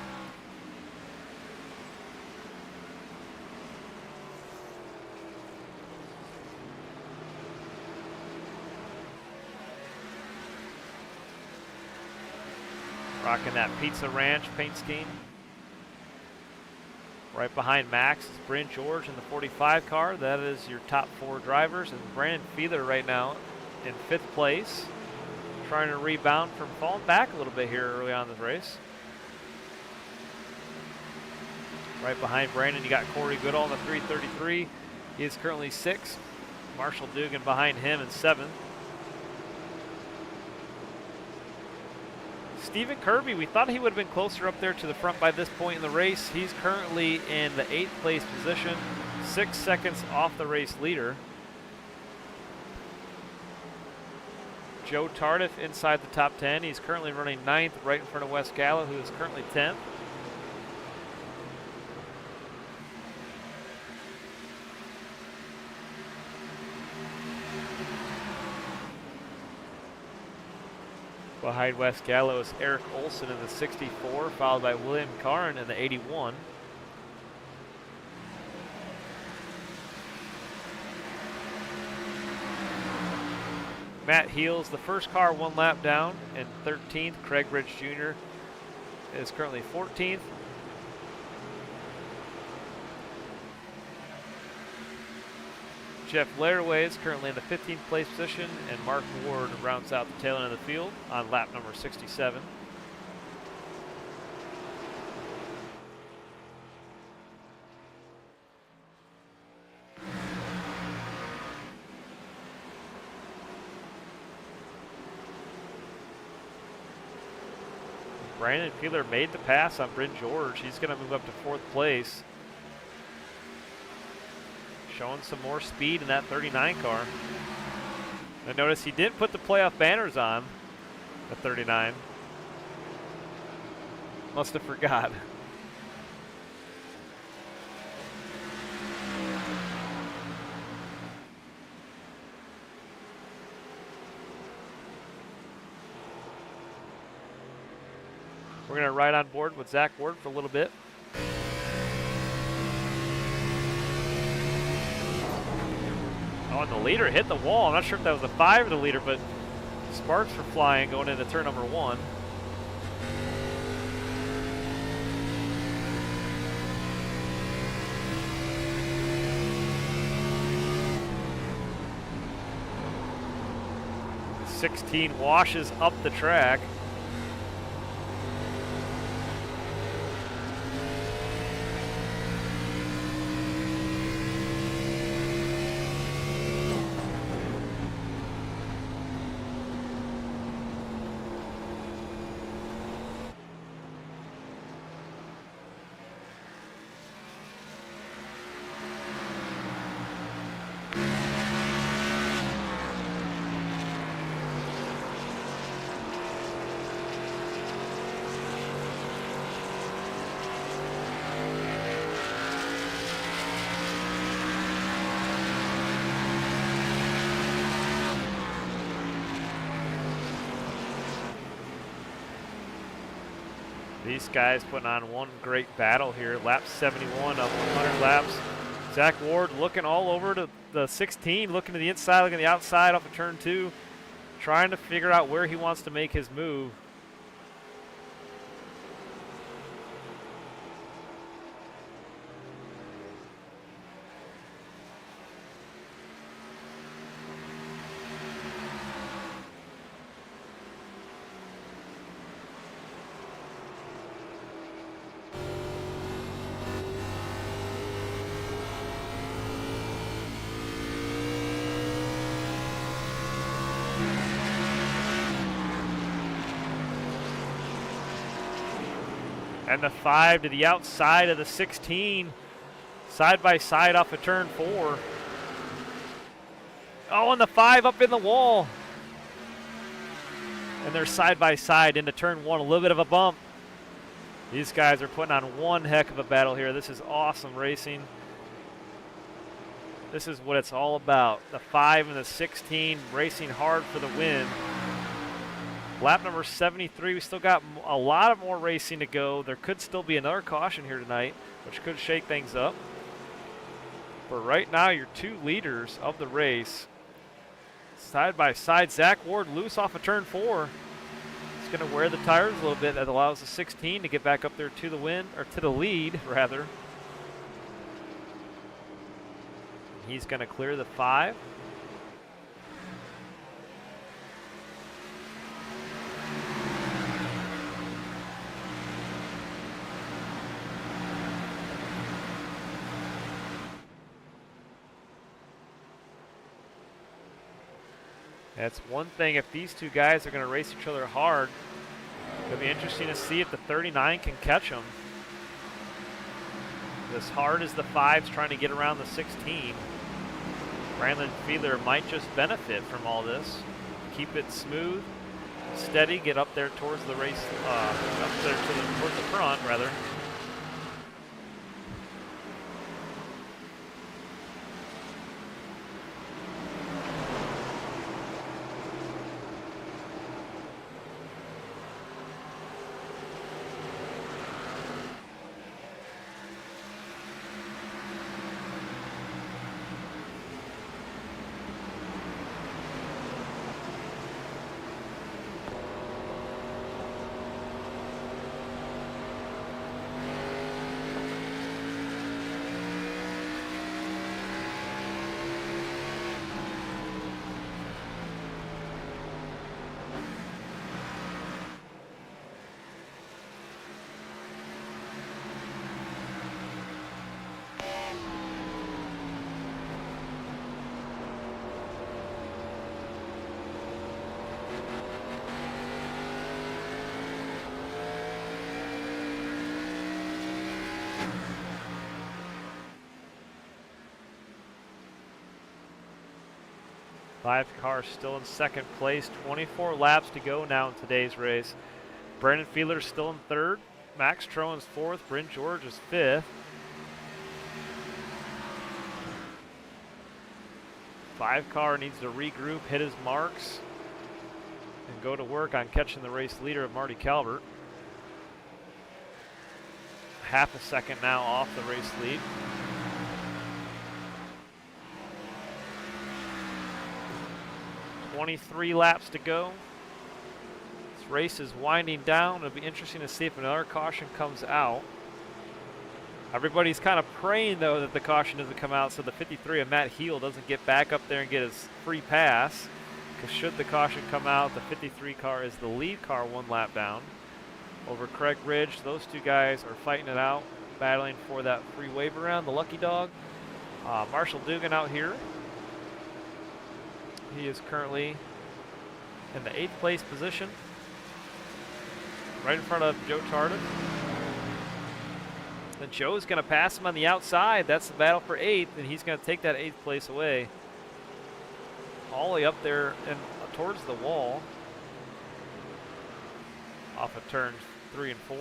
Rocking that Pizza Ranch paint scheme. Right behind Max is Brent George in the 45 car. That is your top 4 drivers. And Brandon Feather right now in 5th place. Trying to rebound from falling back a little bit here early on in the race. Right behind Brandon, you got Corey Goodall in the 333. He is currently 6th. Marshall Dugan behind him in 7th. Stephen Kirby, we thought he would have been closer up there to the front by this point in the race. He's currently in the 8th place position, 6 seconds off the race leader. Joe Tardif inside the top 10. He's currently running 9th right in front of Wes Gallo, who is currently 10th. Behind Wes Gallo is Eric Olson in the 64, followed by William Karn in the 81. Matt Heels, the first car, 1 lap down, and 13th. Craig Ridge Jr. is currently 14th. Jeff Laraway is currently in the 15th place position, and Mark Ward rounds out the tail end of the field on lap number 67. Brandon Feeler made the pass on Bryn George. He's going to move up to 4th place. Showing some more speed in that 39 car. And notice he didn't put the playoff banners on the 39. Must have forgot. We're going to ride on board with Zach Ward for a little bit. Oh, and the leader hit the wall. I'm not sure if that was the 5 or the leader, but sparks were flying going into turn number 1. The 16 washes up the track. These guys putting on one great battle here. Lap 71 of 100 laps. Zach Ward looking all over to the 16, looking to the inside, looking to the outside off of turn 2, trying to figure out where he wants to make his move. And the 5 to the outside of the 16. Side by side off of turn 4. Oh, and the 5 up in the wall. And they're side by side into turn 1. A little bit of a bump. These guys are putting on one heck of a battle here. This is awesome racing. This is what it's all about. The 5 and the 16 racing hard for the win. Lap number 73. We still got a lot of more racing to go. There could still be another caution here tonight, which could shake things up. But right now, your 2 leaders of the race, side by side. Zach Ward loose off of turn 4. He's going to wear the tires a little bit. That allows the 16 to get back up there to the win, or to the lead, rather. He's going to clear the 5. That's one thing. If these 2 guys are going to race each other hard, it'll be interesting to see if the 39 can catch them. As hard as the 5's trying to get around the 16, Brandon Fiedler might just benefit from all this. Keep it smooth, steady, get up there towards the race, up there towards the front, rather. Five car still in second place. 24 laps to go now in today's race. Brandon Fiedler still in third. Max Troen's fourth. Bryn George is fifth. 5 car needs to regroup, hit his marks, and go to work on catching the race leader of Marty Calvert. Half a second now off the race lead. .23 laps to go. This race is winding down. It'll be interesting to see if another caution comes out. Everybody's kind of praying, though, that the caution doesn't come out so the 53 of Matt Heel doesn't get back up there and get his free pass. Because should the caution come out, the 53 car is the lead car 1 lap down over Craig Ridge. Those 2 guys are fighting it out, battling for that free wave around, the lucky dog. Marshall Dugan out here. He is currently in the 8th place position, right in front of Joe Tardif. Then Joe's going to pass him on the outside. That's the battle for 8th, and he's going to take that 8th place away. All the way up there and towards the wall. Off of turns 3 and 4.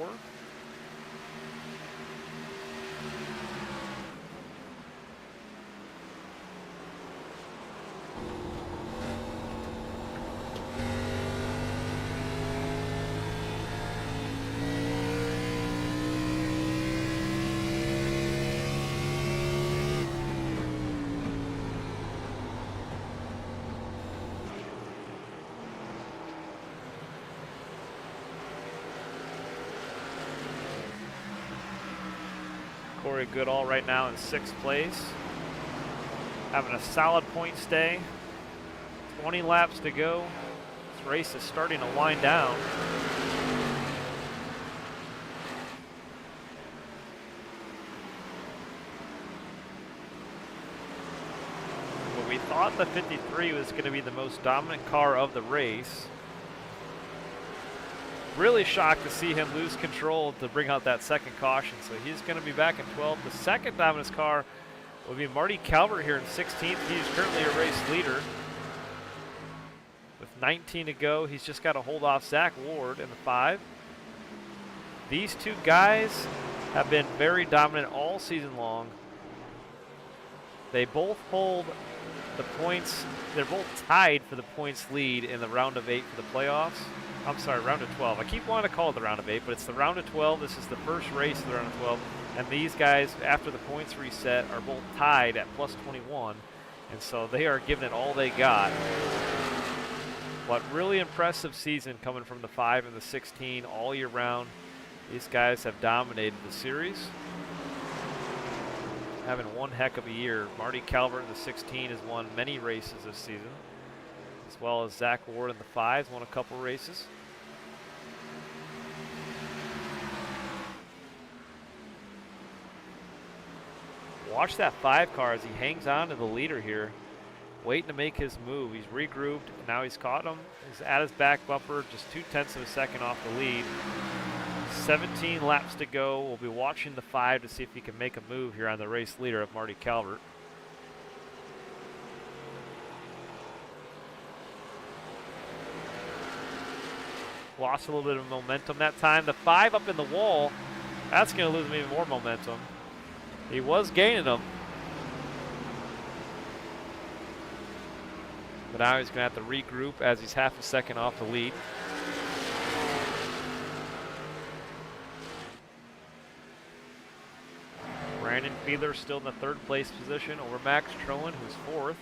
Corey Goodall right now in 6th place, having a solid point stay. 20 laps to go. This race is starting to wind down. But we thought the 53 was going to be the most dominant car of the race. really shocked to see him lose control to bring out that second caution. So he's going to be back in 12th. The second dominance car will be Marty Calvert here in 16th. He's currently a race leader. With 19 to go, he's just got to hold off Zach Ward in the 5. These two guys have been very dominant all season long. They both hold the points. They're both tied for the points lead in the round of 8 for the playoffs. I'm sorry, round of 12. I keep wanting to call it the round of 8, but it's the round of 12. This is the first race of the round of 12. And these guys, after the points reset, are both tied at plus 21. And so they are giving it all they got. But really impressive season coming from the 5 and the 16 all year round. These guys have dominated the series. Having one heck of a year. Marty Calvert in the 16 has won many races this season, as well as Zach Ward in the 5's won a couple races. Watch that 5 car as he hangs on to the leader here, waiting to make his move. He's regrouped, and now he's caught him. He's at his back bumper, just 0.2 of a second off the lead. 17 laps to go. We'll be watching the 5 to see if he can make a move here on the race leader of Marty Calvert. Lost a little bit of momentum that time. The 5 up in the wall, that's going to lose him even more momentum. He was gaining them, but now he's going to have to regroup as he's half a second off the lead. Brandon Fiedler still in the 3rd place position over Max Troen, who's 4th.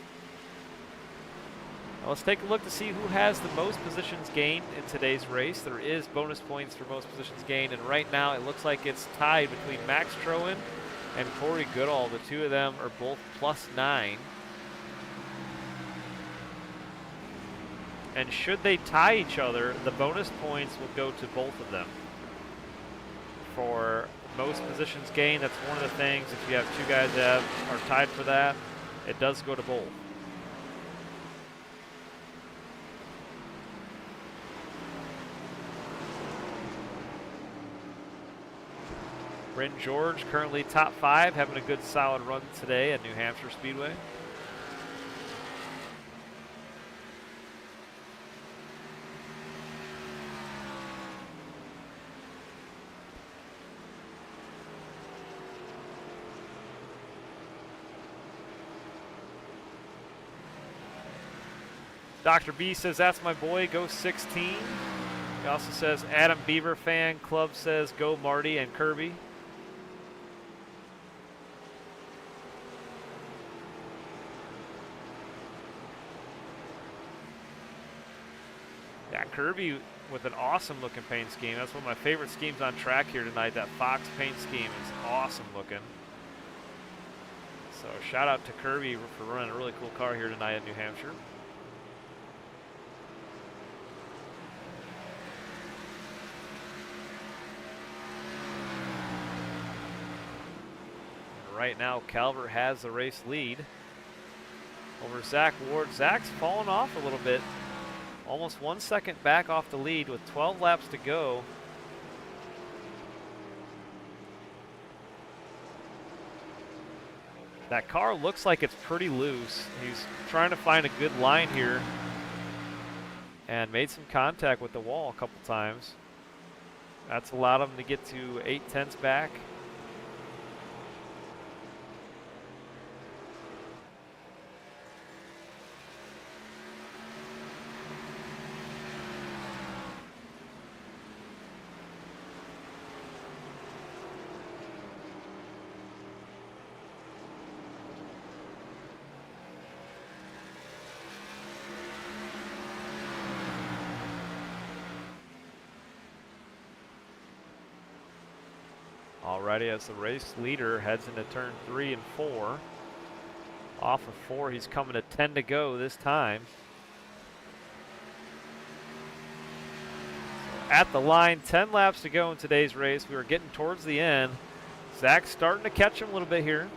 Now let's take a look to see who has the most positions gained in today's race. There is bonus points for most positions gained, and right now it looks like it's tied between Max Troen and Corey Goodall. The two of them are both plus 9. And should they tie each other, the bonus points will go to both of them. For most positions gained, that's one of the things. If you have two guys that are tied for that, it does go to both. Bryn George currently top 5, having a good solid run today at New Hampshire Speedway. Dr. B says, that's my boy, go 16. He also says, Adam Beaver fan club says, go Marty and Kirby. Yeah, Kirby with an awesome looking paint scheme. That's one of my favorite schemes on track here tonight. That Fox paint scheme is awesome looking. So shout out to Kirby for running a really cool car here tonight at New Hampshire. Right now, Calvert has the race lead over Zach Ward. Zach's fallen off a little bit. Almost 1 second back off the lead with 12 laps to go. That car looks like it's pretty loose. He's trying to find a good line here and made some contact with the wall a couple times. That's allowed him to get to 0.8 back. Alrighty, as the race leader heads into turn 3 and 4. Off of 4, he's coming to 10 to go this time. So at the line, 10 laps to go in today's race. We are getting towards the end. Zach's starting to catch him a little bit here.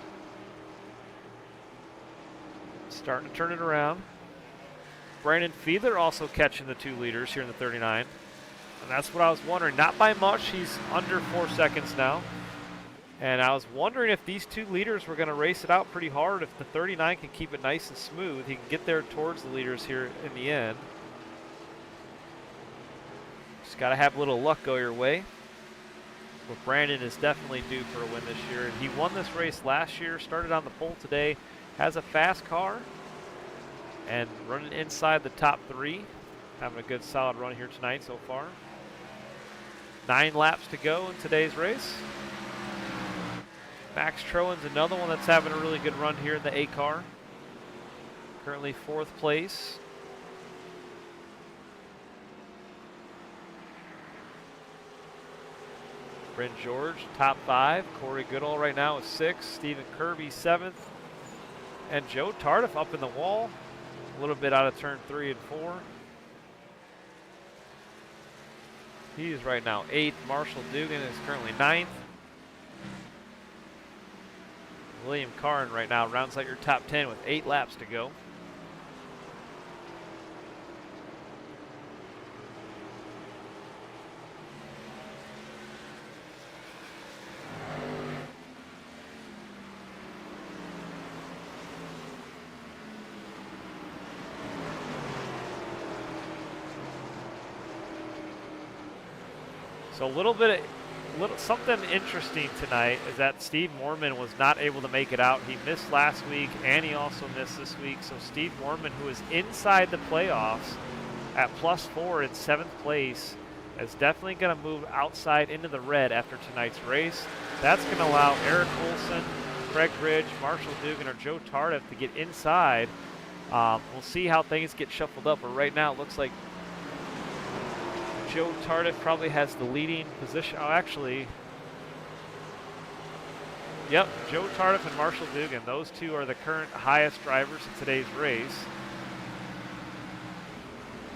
Starting to turn it around. Brandon Fiedler also catching the 2 leaders here in the 39. And that's what I was wondering. Not by much. He's under 4 seconds now. And I was wondering if these two leaders were going to race it out pretty hard. If the 39 can keep it nice and smooth, he can get there towards the leaders here in the end. Just got to have a little luck go your way. But Brandon is definitely due for a win this year. And he won this race last year, started on the pole today, has a fast car, and running inside the top 3. Having a good solid run here tonight so far. 9 laps to go in today's race. Max Trowan's another one that's having a really good run here in the A car. Currently 4th place. Bryn George, top 5. Corey Goodall right now is 6th. Stephen Kirby, 7th. And Joe Tardif up in the wall. A little bit out of turn 3 and 4. He's right now 8th. Marshall Dugan is currently 9th. William Karn right now rounds out your top 10 with 8 laps to go. So something interesting tonight is that Steve Mormon was not able to make it out. He missed last week and he also missed this week. So Steve Mormon, who is inside the playoffs at +4 in 7th place, is definitely going to move outside into the red after tonight's race. That's going to allow Eric Olson, Craig Bridge, Marshall Dugan, or Joe Tardif to get inside. We'll see how things get shuffled up, but right now it looks like Joe Tardif probably has the leading position. Oh, actually, yep, Joe Tardif and Marshall Dugan. Those two are the current highest drivers in today's race.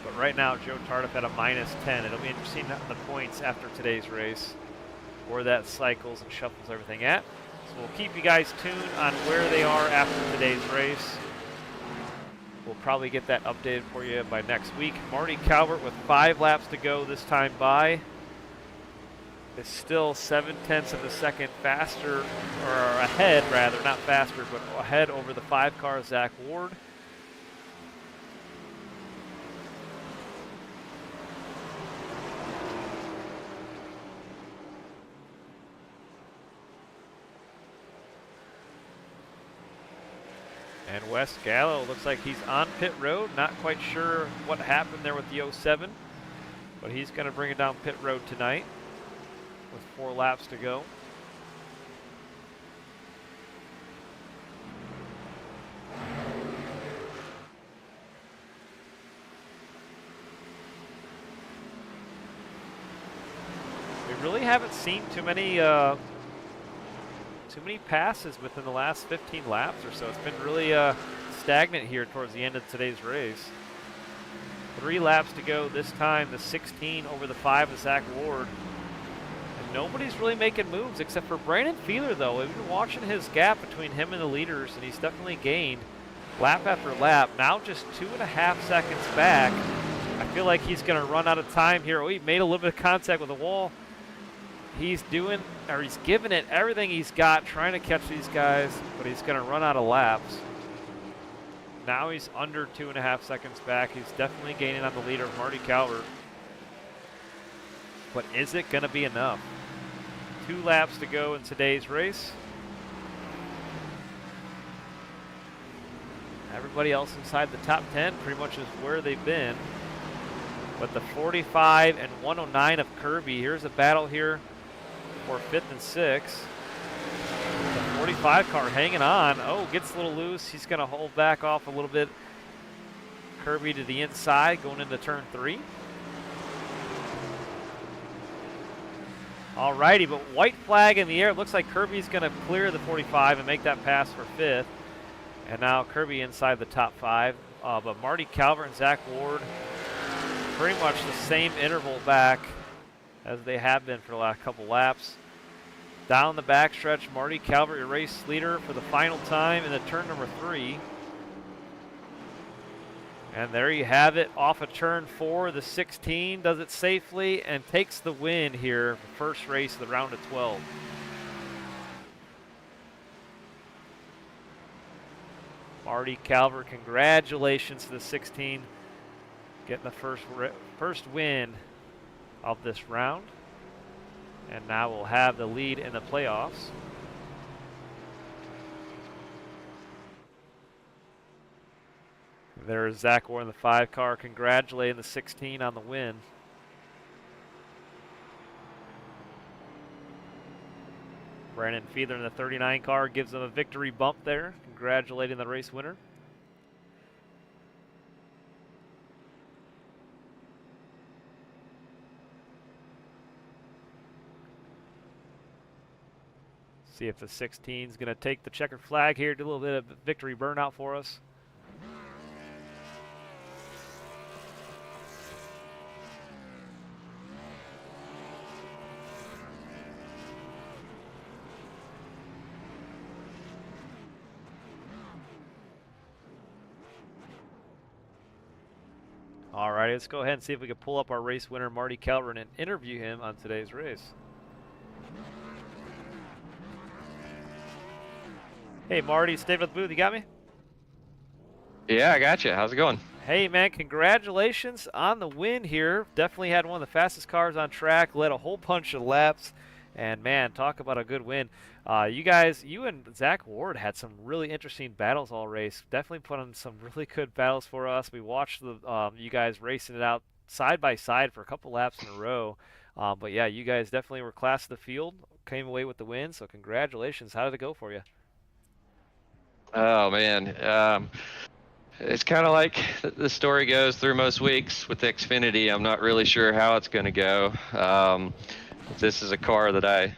But right now, Joe Tardif at a -10. It'll be interesting on the points after today's race, where that cycles and shuffles everything at. So we'll keep you guys tuned on where they are after today's race. We'll probably get that updated for you by next week. Marty Calvert with 5 laps to go this time by is still 0.7 of a second faster, or ahead rather, not faster, but ahead over the 5 car Zach Ward. And Wes Gallo looks like he's on pit road. Not quite sure what happened there with the 07, but he's going to bring it down pit road tonight with 4 laps to go. We really haven't seen too many passes within the last 15 laps or so. It's been really stagnant here towards the end of today's race. 3 laps to go this time, the 16 over the 5 of Zach Ward. And nobody's really making moves except for Brandon Feeler, though. We've been watching his gap between him and the leaders, and he's definitely gained lap after lap. Now just 2.5 seconds back. I feel like he's going to run out of time here. Oh, he made a little bit of contact with the wall. He's giving it everything he's got, trying to catch these guys, but he's going to run out of laps. Now he's under 2.5 seconds back. He's definitely gaining on the leader of Marty Calvert. But is it going to be enough? 2 laps to go in today's race. Everybody else inside the top 10 pretty much is where they've been. But the 45 and 109 of Kirby, here's a battle here for 5th and 6th. The 45 car hanging on. Oh, gets a little loose. He's going to hold back off a little bit. Kirby to the inside going into turn 3. Alrighty, but white flag in the air. It looks like Kirby's going to clear the 45 and make that pass for 5th. And now Kirby inside the top 5. But Marty Calvert and Zach Ward pretty much the same interval back as they have been for the last couple laps. Down the backstretch, Marty Calvert, your race leader for the final time in the turn number 3. And there you have it, off of turn 4, the 16 does it safely and takes the win here, first race of the round of 12. Marty Calvert, congratulations to the 16, getting the first win of this round. And now we'll have the lead in the playoffs. There's Zach Orr in the 5 car, congratulating the 16 on the win. Brandon Fiedler in the 39 car gives them a victory bump there, congratulating the race winner. See if the 16 is going to take the checkered flag here, do a little bit of victory burnout for us. All right, let's go ahead and see if we can pull up our race winner, Marty Calvert, and interview him on today's race. Hey, Marty, it's David at the booth. You got me? Yeah, I got you. How's it going? Hey, man, congratulations on the win here. Definitely had one of the fastest cars on track, led a whole bunch of laps, and, man, talk about a good win. You and Zach Ward had some really interesting battles all race. Definitely put on some really good battles for us. We watched you guys racing it out side by side for a couple laps in a row. But, yeah, you guys definitely were class of the field, came away with the win, so congratulations. How did it go for you? Oh, man. It's kind of like the story goes through most weeks with Xfinity. I'm not really sure how it's going to go. This is a car that I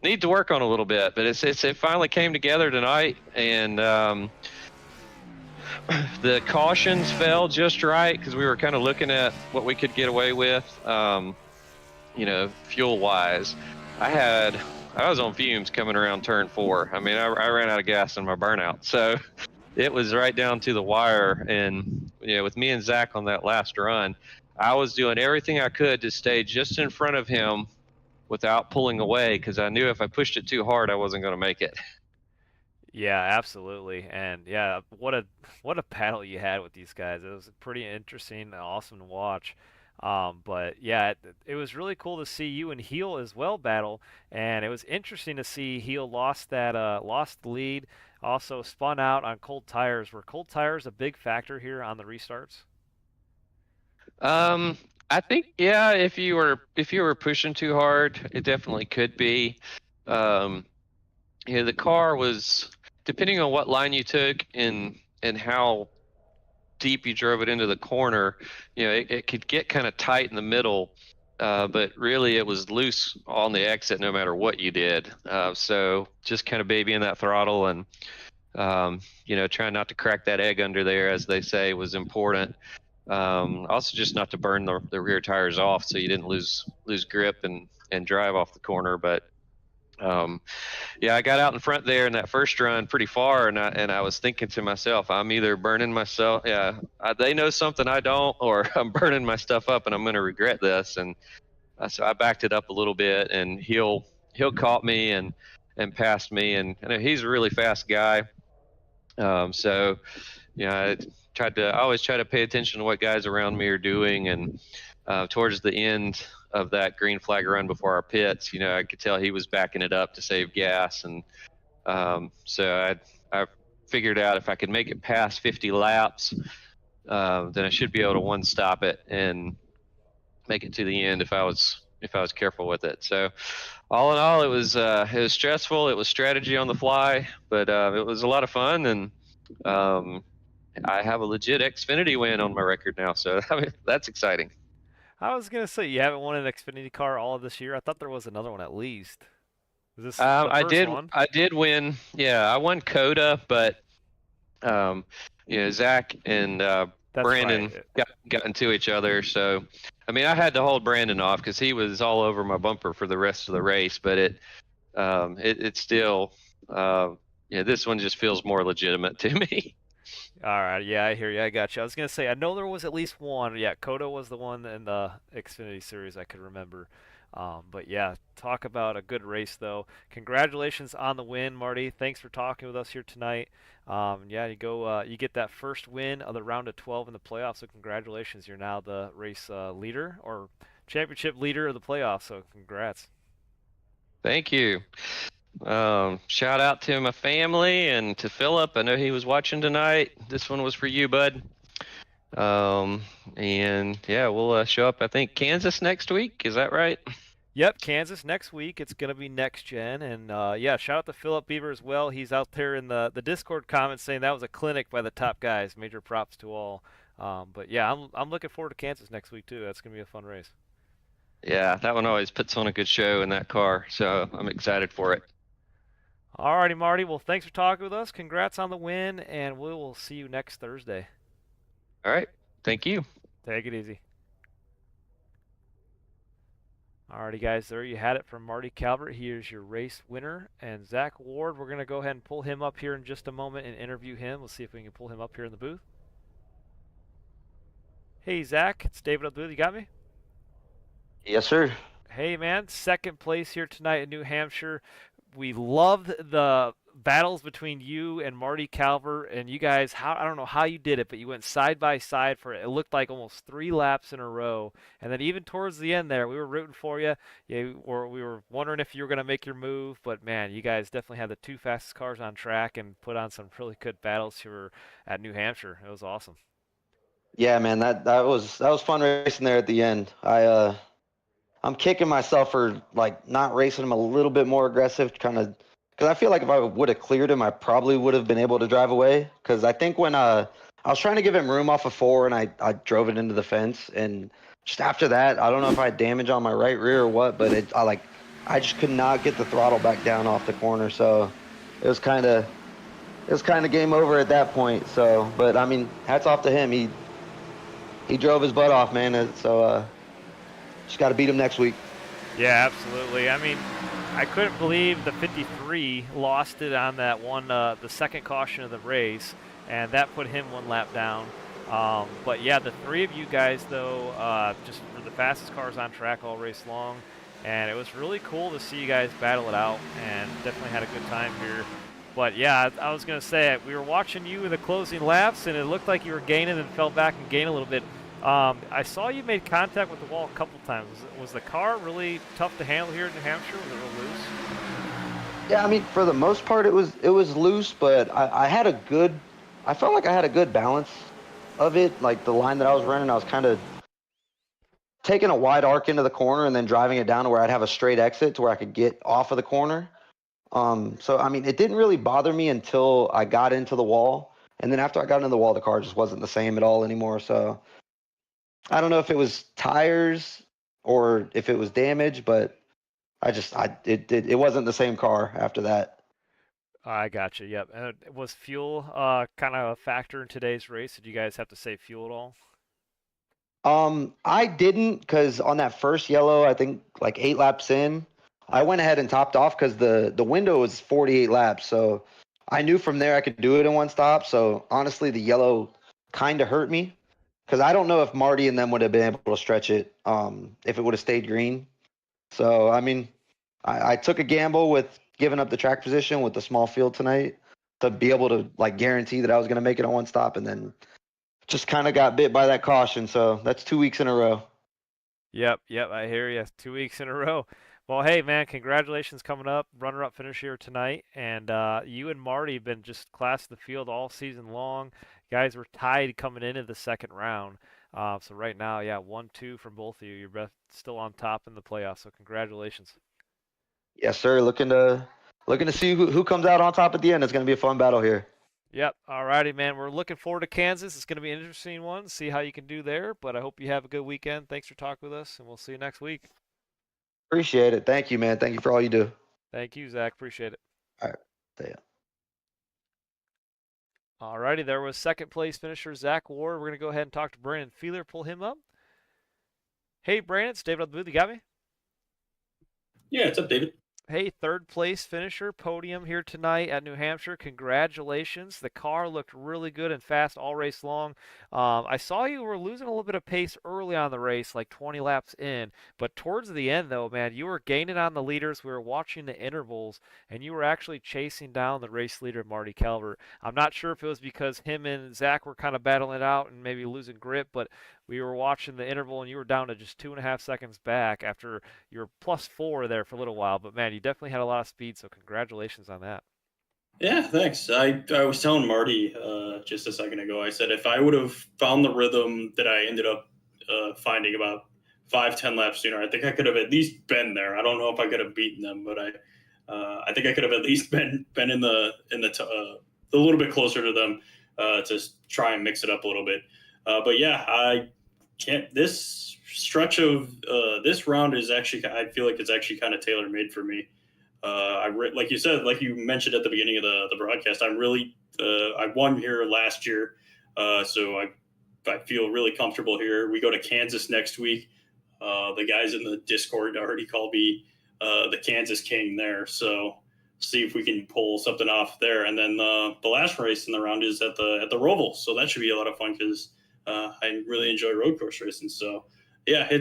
need to work on a little bit, but it finally came together tonight, and the cautions fell just right because we were kind of looking at what we could get away with, fuel-wise. I was on fumes coming around turn 4. I mean, I ran out of gas in my burnout, so it was right down to the wire. And with me and Zach on that last run, I was doing everything I could to stay just in front of him without pulling away, because I knew if I pushed it too hard, I wasn't going to make it. Yeah, absolutely. And yeah, what a battle you had with these guys. It was pretty interesting and awesome to watch. But yeah, it was really cool to see you and Heel as well battle, and it was interesting to see Heel lost the lead, also spun out on cold tires. Were cold tires a big factor here on the restarts? I think, yeah, if you were pushing too hard, it definitely could be. The car was, depending on what line you took and how deep you drove it into the corner, it could get kind of tight in the middle, but really it was loose on the exit no matter what you did. So just kind of babying that throttle and trying not to crack that egg under there, as they say, was important. Also just not to burn the rear tires off so you didn't lose grip and drive off the corner. But yeah, I got out in front there in that first run pretty far, and I was thinking to myself, I'm either burning myself, they know something I don't, or I'm burning my stuff up and I'm going to regret this. And so I backed it up a little bit, and he'll caught me and passed me, and he's a really fast guy. So I always try to pay attention to what guys around me are doing, and towards the end of that green flag run before our pits, I could tell he was backing it up to save gas, and so I figured out if I could make it past 50 laps, then I should be able to one stop it and make it to the end if I was careful with it. So all in all, it was stressful. It was strategy on the fly, but it was a lot of fun, and I have a legit Xfinity win on my record now, so that's exciting. I was gonna say, you haven't won an Xfinity car all of this year. I thought there was another one at least. Is this the I first one? I did win. Yeah, I won Coda, but Zach and Brandon got into each other. So, I mean, I had to hold Brandon off because he was all over my bumper for the rest of the race. But it still, this one just feels more legitimate to me. All right, yeah, I hear you. I got you. I was gonna say I know there was at least one. Yeah, Kodo was the one in the Xfinity series I could remember. But yeah, talk about a good race though. Congratulations on the win, Marty. Thanks for talking with us here tonight. Yeah, you get that first win of the round of 12 in the playoffs. So congratulations, you're now the race leader or championship leader of the playoffs. So congrats. Thank you. Shout out to my family and to Philip. I know he was watching tonight. This one was for you, bud. Um, and yeah, we'll show up. I think Kansas next week. Is that right? Yep, Kansas next week. It's going to be next gen. And yeah, shout out to Philip Beaver as well. He's out there in the Discord comments saying that was a clinic by the top guys. Major props to all. But yeah, I'm looking forward to Kansas next week too. That's going to be a fun race. Yeah, that one always puts on a good show in that car. So I'm excited for it. Alrighty, Marty. Well, thanks for talking with us. Congrats on the win, and we will see you next Thursday. All right. Thank you. Take it easy. Alrighty, guys, there you had it from Marty Calvert. He is your race winner. And Zach Ward, we're going to go ahead and pull him up here in just a moment and interview him. We'll see if we can pull him up here in the booth. Hey, Zach, it's David up the booth. You got me? Yes, sir. Hey, man, second place here tonight in New Hampshire. We loved the battles between you and Marty Calvert, and you guys. I don't know how you did it, but you went side by side for it. It looked like almost 3 laps in a row, and then even towards the end there, we were rooting for you. We were wondering if you were going to make your move, but man, you guys definitely had the two fastest cars on track and put on some really good battles here at New Hampshire. It was awesome. Yeah, man, that was fun racing there at the end. I'm kicking myself for like not racing him a little bit more aggressive, kind of, because I feel like if I would have cleared him, I probably would have been able to drive away. Because I think when I was trying to give him room off of 4, and I drove it into the fence, and just after that, I don't know if I had damage on my right rear or what, but I just could not get the throttle back down off the corner, so it was kind of game over at that point. So, but I mean, hats off to him. He drove his butt off, man. So just got to beat him next week. Yeah, absolutely. I mean, I couldn't believe the 53 lost it on that one, the second caution of the race, and that put him 1 lap down. But yeah, the three of you guys, though, just were the fastest cars on track all race long, and it was really cool to see you guys battle it out, and definitely had a good time here. But yeah, I was going to say, we were watching you in the closing laps, and it looked like you were gaining and fell back and gained a little bit. I saw you made contact with the wall a couple times. Was the car really tough to handle here in New Hampshire? Was it real loose? Yeah, I mean, for the most part, it was loose, but I felt like I had a good balance of it. Like the line that I was running, I was kind of taking a wide arc into the corner and then driving it down to where I'd have a straight exit to where I could get off of the corner. So I mean, it didn't really bother me until I got into the wall, and then after I got into the wall, the car just wasn't the same at all anymore. So I don't know if it was tires or if it was damage, but it wasn't the same car after that. I got you. Yep. And was fuel kind of a factor in today's race? Did you guys have to save fuel at all? I didn't, because on that first yellow, I think like 8 laps in, I went ahead and topped off because the window was 48 laps. So I knew from there I could do it in one stop. So honestly, the yellow kind of hurt me because I don't know if Marty and them would have been able to stretch it if it would have stayed green. So I mean, I took a gamble with giving up the track position with the small field tonight to be able to like guarantee that I was going to make it on one stop, and then just kind of got bit by that caution. So that's 2 weeks in a row. Yep. I hear you. 2 weeks in a row. Well, hey, man, congratulations coming up. Runner-up finish here tonight. And you and Marty have been just class of the field all season long. Guys were tied coming into the second round. So right now, yeah, 1-2 from both of you. You're both still on top in the playoffs. So congratulations. Yes, sir. Looking to see who comes out on top at the end. It's going to be a fun battle here. Yep. All righty, man. We're looking forward to Kansas. It's going to be an interesting one. See how you can do there. But I hope you have a good weekend. Thanks for talking with us, and we'll see you next week. Appreciate it. Thank you, man. Thank you for all you do. Thank you, Zach. Appreciate it. All right. See ya. All righty. There was second place finisher Zach Ward. We're going to go ahead and talk to Brandon Feeler, pull him up. Hey, Brandon. It's David on the booth. You got me? Yeah, it's up, David. Hey, third place finisher, podium here tonight at New Hampshire. Congratulations. The car looked really good and fast all race long. I saw you were losing a little bit of pace early on the race, like 20 laps in, but towards the end, though, man, you were gaining on the leaders. We were watching the intervals, and you were actually chasing down the race leader, Marty Calvert. I'm not sure if it was because him and Zach were kind of battling it out and maybe losing grip, but we were watching the interval, and you were down to just 2.5 seconds back after you're +4 there for a little while, but man, you definitely had a lot of speed, so congratulations on that. Yeah, thanks. I was telling Marty just a second ago. I said if I would have found the rhythm that I ended up finding about 5-10 laps sooner, I think I could have at least been there. I don't know if I could have beaten them, but I think I could have at least been in a little bit closer to them to try and mix it up a little bit. But yeah, I can't. This stretch of this round is actually, I feel like it's actually kind of tailor made for me. Like you said, like you mentioned at the beginning of the broadcast, I won here last year, so I feel really comfortable here. We go to Kansas next week. The guys in the Discord already called me the Kansas King there, so see if we can pull something off there. And then the last race in the round is at the Roval, so that should be a lot of fun because I really enjoy road course racing. So yeah, it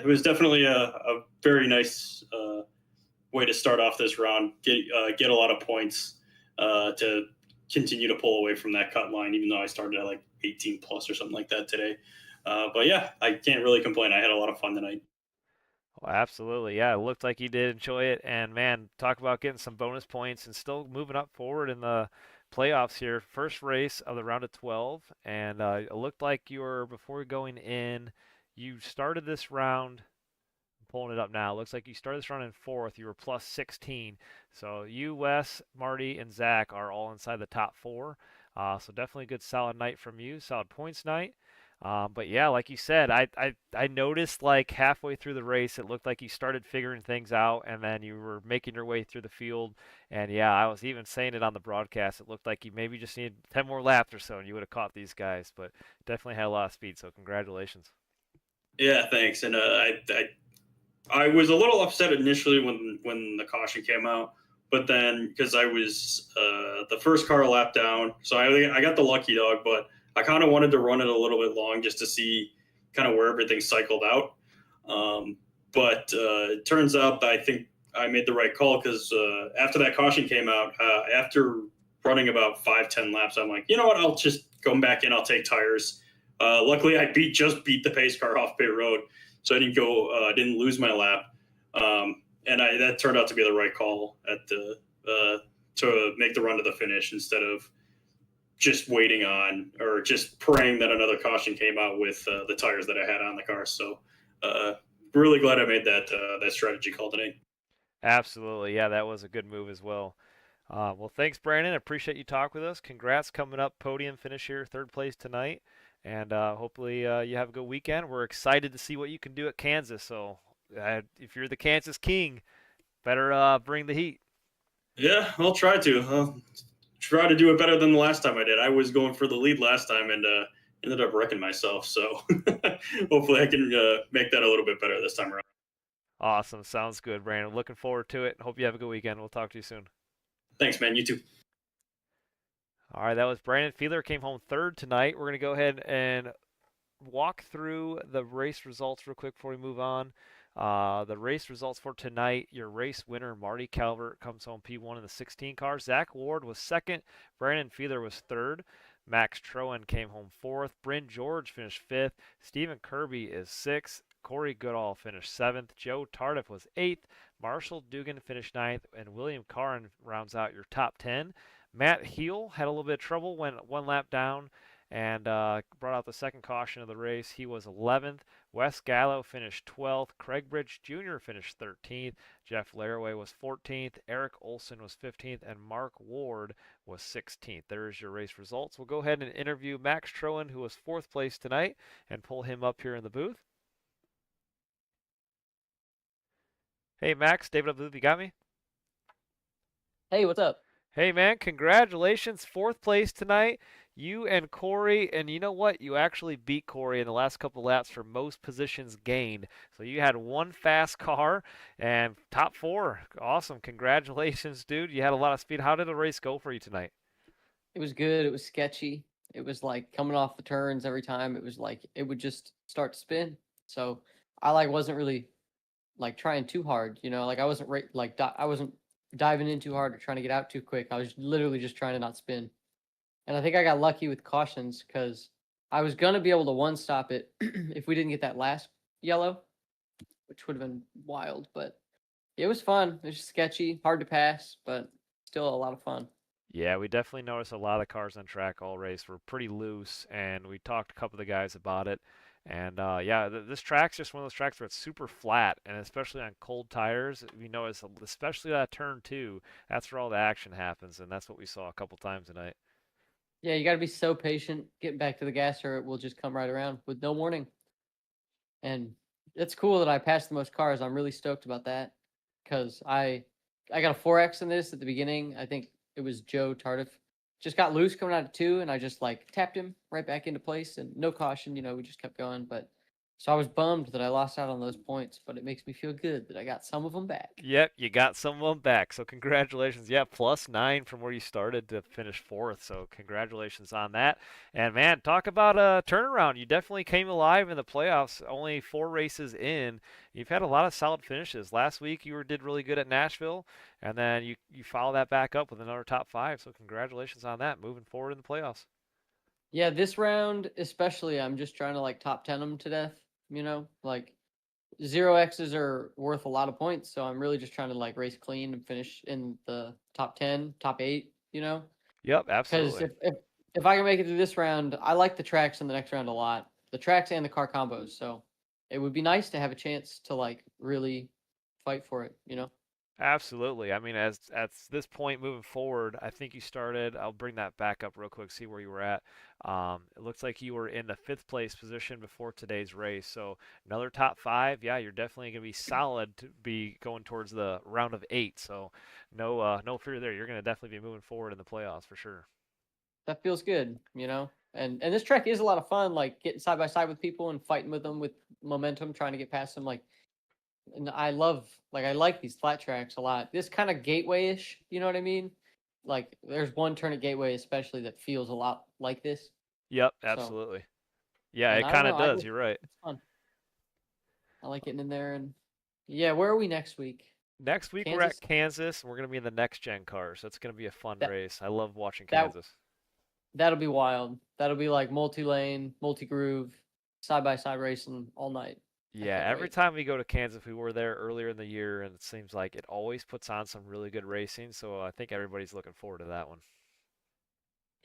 was definitely a very nice way to start off this round. Get a lot of points to continue to pull away from that cut line, even though I started at like 18 plus or something like that today. But yeah, I can't really complain. I had a lot of fun tonight. Well, absolutely. Yeah, it looked like you did enjoy it. And man, talk about getting some bonus points and still moving up forward in the playoffs here. First race of the round of 12. And it looked like you were, before going in, you started this round. I'm pulling it up now. It looks like you started this round in fourth. You were +16. So you, Wes, Marty, and Zach are all inside the top four. So definitely a good solid night from you. Solid points night. But yeah, like you said, I noticed like halfway through the race, it looked like you started figuring things out, and then you were making your way through the field. And yeah, I was even saying it on the broadcast. It looked like you maybe just needed 10 more laps or so, and you would have caught these guys. But definitely had a lot of speed. So congratulations. Yeah, thanks. And I was a little upset initially when the caution came out, but then because I was the first car lap down, so I got the lucky dog, but I kind of wanted to run it a little bit long just to see kind of where everything cycled out. But it turns out that I think I made the right call because after that caution came out, after running about 5-10 laps, I'm like, you know what? I'll just go back in. I'll take tires. Luckily, I just beat the pace car off pit road, so I didn't lose my lap, and that turned out to be the right call to make the run to the finish instead of just waiting on or just praying that another caution came out with the tires that I had on the car. So really glad I made that strategy call today. Absolutely. Yeah, that was a good move as well. Well, thanks, Brandon. Appreciate you talking with us. Congrats coming up, podium finish here, third place tonight. And hopefully you have a good weekend. We're excited to see what you can do at Kansas. So if you're the Kansas King, better bring the heat. Yeah, I'll try to. I'll try to do it better than the last time I did. I was going for the lead last time and ended up wrecking myself. So hopefully I can make that a little bit better this time around. Awesome. Sounds good, Brandon. Looking forward to it. Hope you have a good weekend. We'll talk to you soon. Thanks, man. You too. All right, that was Brandon Fiedler. Came home third tonight. We're going to go ahead and walk through the race results real quick before we move on. The race results for tonight. Your race winner, Marty Calvert, comes home P1 in the 16 car. Zach Ward was second. Brandon Fiedler was third. Max Troen came home fourth. Bryn George finished fifth. Stephen Kirby is sixth. Corey Goodall finished seventh. Joe Tardif was eighth. Marshall Dugan finished ninth. And William Carn rounds out your top 10. Matt Heel had a little bit of trouble, went one lap down and brought out the second caution of the race. He was 11th. Wes Gallo finished 12th. Craig Bridge Jr. finished 13th. Jeff Laraway was 14th. Eric Olson was 15th. And Mark Ward was 16th. There's your race results. We'll go ahead and interview Max Troen, who was fourth place tonight, and pull him up here in the booth. Hey, Max. David up the booth. You got me? Hey, what's up? Hey, man. Congratulations. Fourth place tonight. You and Corey, and you know what? You actually beat Corey in the last couple laps for most positions gained. So you had one fast car and top four. Awesome. Congratulations, dude. You had a lot of speed. How did the race go for you tonight? It was good. It was sketchy. It was like coming off the turns every time. It was like it would just start to spin. So I like wasn't really like trying too hard, like I wasn't I wasn't diving in too hard or trying to get out too quick. I was literally just trying to not spin. And I think I got lucky with cautions because I was gonna be able to one stop it if we didn't get that last yellow, which would have been wild. But it was fun. It was sketchy, hard to pass, but still a lot of fun. Yeah, we definitely noticed a lot of the cars on track all race were pretty loose, and we talked to a couple of the guys about it. And yeah, this track's just one of those tracks where it's super flat, and especially on cold tires, we notice, especially that turn two, that's where all the action happens, and that's what we saw a couple times tonight. Yeah, you got to be so patient getting back to the gas, or it will just come right around with no warning. And it's cool that I passed the most cars. I'm really stoked about that because I got a 4X in this at the beginning. I think it was Joe Tardif. Just got loose coming out of two, and I just like tapped him right back into place, and no caution. We just kept going. But so I was bummed that I lost out on those points, but it makes me feel good that I got some of them back. Yep, you got some of them back, so congratulations. Yeah, +9 from where you started to finish fourth, so congratulations on that. And man, talk about a turnaround. You definitely came alive in the playoffs, only 4 races in. You've had a lot of solid finishes. Last week did really good at Nashville, and then you follow that back up with another top 5, so congratulations on that, moving forward in the playoffs. Yeah, this round especially, I'm just trying to like top 10 them to death. Like 0Xs are worth a lot of points, so I'm really just trying to like race clean and finish in the top 10, top 8. Yep, Because absolutely. if I can make it through this round, I like the tracks in the next round a lot. The tracks and the car combos. So it would be nice to have a chance to like really fight for it. Absolutely. I mean, as at this point moving forward, I think you started. I'll bring that back up real quick, see where you were at. It looks like you were in the 5th place position before today's race. So another top 5. Yeah, you're definitely going to be solid to be going towards the round of 8. So no fear there. You're going to definitely be moving forward in the playoffs for sure. That feels good. And this track is a lot of fun, like getting side by side with people and fighting with them with momentum, trying to get past them. And I like these flat tracks a lot. This kind of gateway-ish, you know what I mean? Like there's one turn at Gateway especially that feels a lot like this. Yep, So, absolutely. Yeah, and it I don't kind of know, does. You're right. it's fun. I like getting in there. And yeah, where are we next week? Next week we're Kansas? at Kansas, and we're going to be in the next gen cars. That's going to be a fun That race. I love watching that Kansas. that'll be wild. That'll be like multi-lane, multi-groove, side-by-side racing all night. I Yeah, can't every wait. time we go to Kansas, we were there earlier in the year, and it seems like it always puts on some really good racing. So I think everybody's looking forward to that one,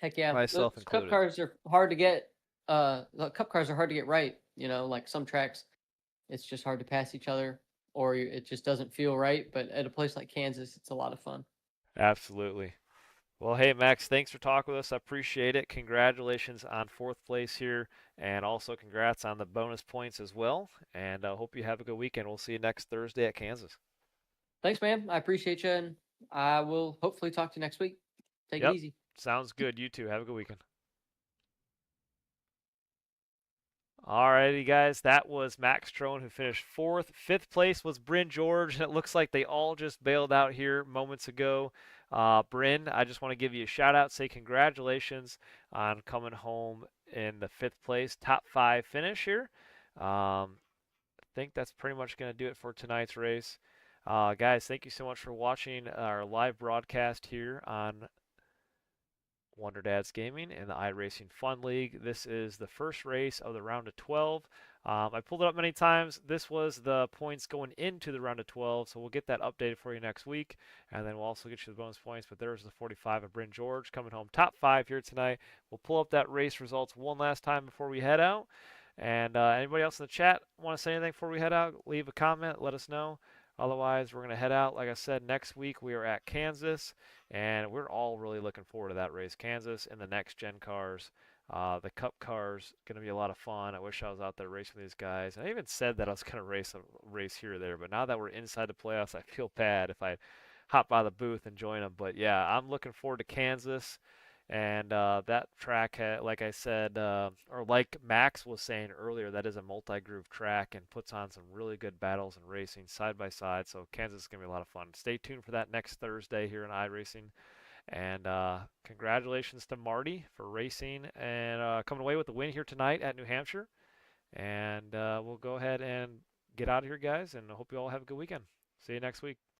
Heck yeah. Those myself cup included. cars are hard to get. The cup cars are hard to get right. Like some tracks, it's just hard to pass each other, or it just doesn't feel right. But at a place like Kansas, it's a lot of fun. Absolutely. Well, hey, Max, thanks for talking with us. I appreciate it. Congratulations on 4th place here, and also congrats on the bonus points as well. And I hope you have a good weekend. We'll see you next Thursday at Kansas. Thanks, man. I appreciate you, and I will hopefully talk to you next week. Take it Yep, easy. sounds good. You too. Have a good weekend. Alrighty, guys, that was Max Trone who finished 4th. 5th place was Bryn George, and it looks like they all just bailed out here moments ago. Bryn, I just want to give you a shout out, say congratulations on coming home in the 5th place, top 5 finish here. I think that's pretty much going to do it for tonight's race. Guys, thank you so much for watching our live broadcast here on Wonder Dads Gaming in the iRacing Fun League. This is the first race of the round of 12. I pulled it up many times. This was the points going into the round of 12, so we'll get that updated for you next week, and then we'll also get you the bonus points. But there's the 45 of Bryn George coming home top 5 here tonight. We'll pull up that race results one last time before we head out. And anybody else in the chat want to say anything before we head out? Leave a comment, let us know. Otherwise, we're going to head out. Like I said, next week we are at Kansas, and we're all really looking forward to that race. Kansas and the next gen cars. The Cup cars going to be a lot of fun. I wish I was out there racing with these guys. I even said that I was going to race a race here or there, but now that we're inside the playoffs, I feel bad if I hop by the booth and join them. But yeah, I'm looking forward to Kansas, And that track, like I said, or like Max was saying earlier, that is a multi-groove track and puts on some really good battles and racing side by side. So Kansas is going to be a lot of fun. Stay tuned for that next Thursday here in iRacing. And congratulations to Marty for racing and coming away with the win here tonight at New Hampshire. And we'll go ahead and get out of here, guys, and I hope you all have a good weekend. See you next week.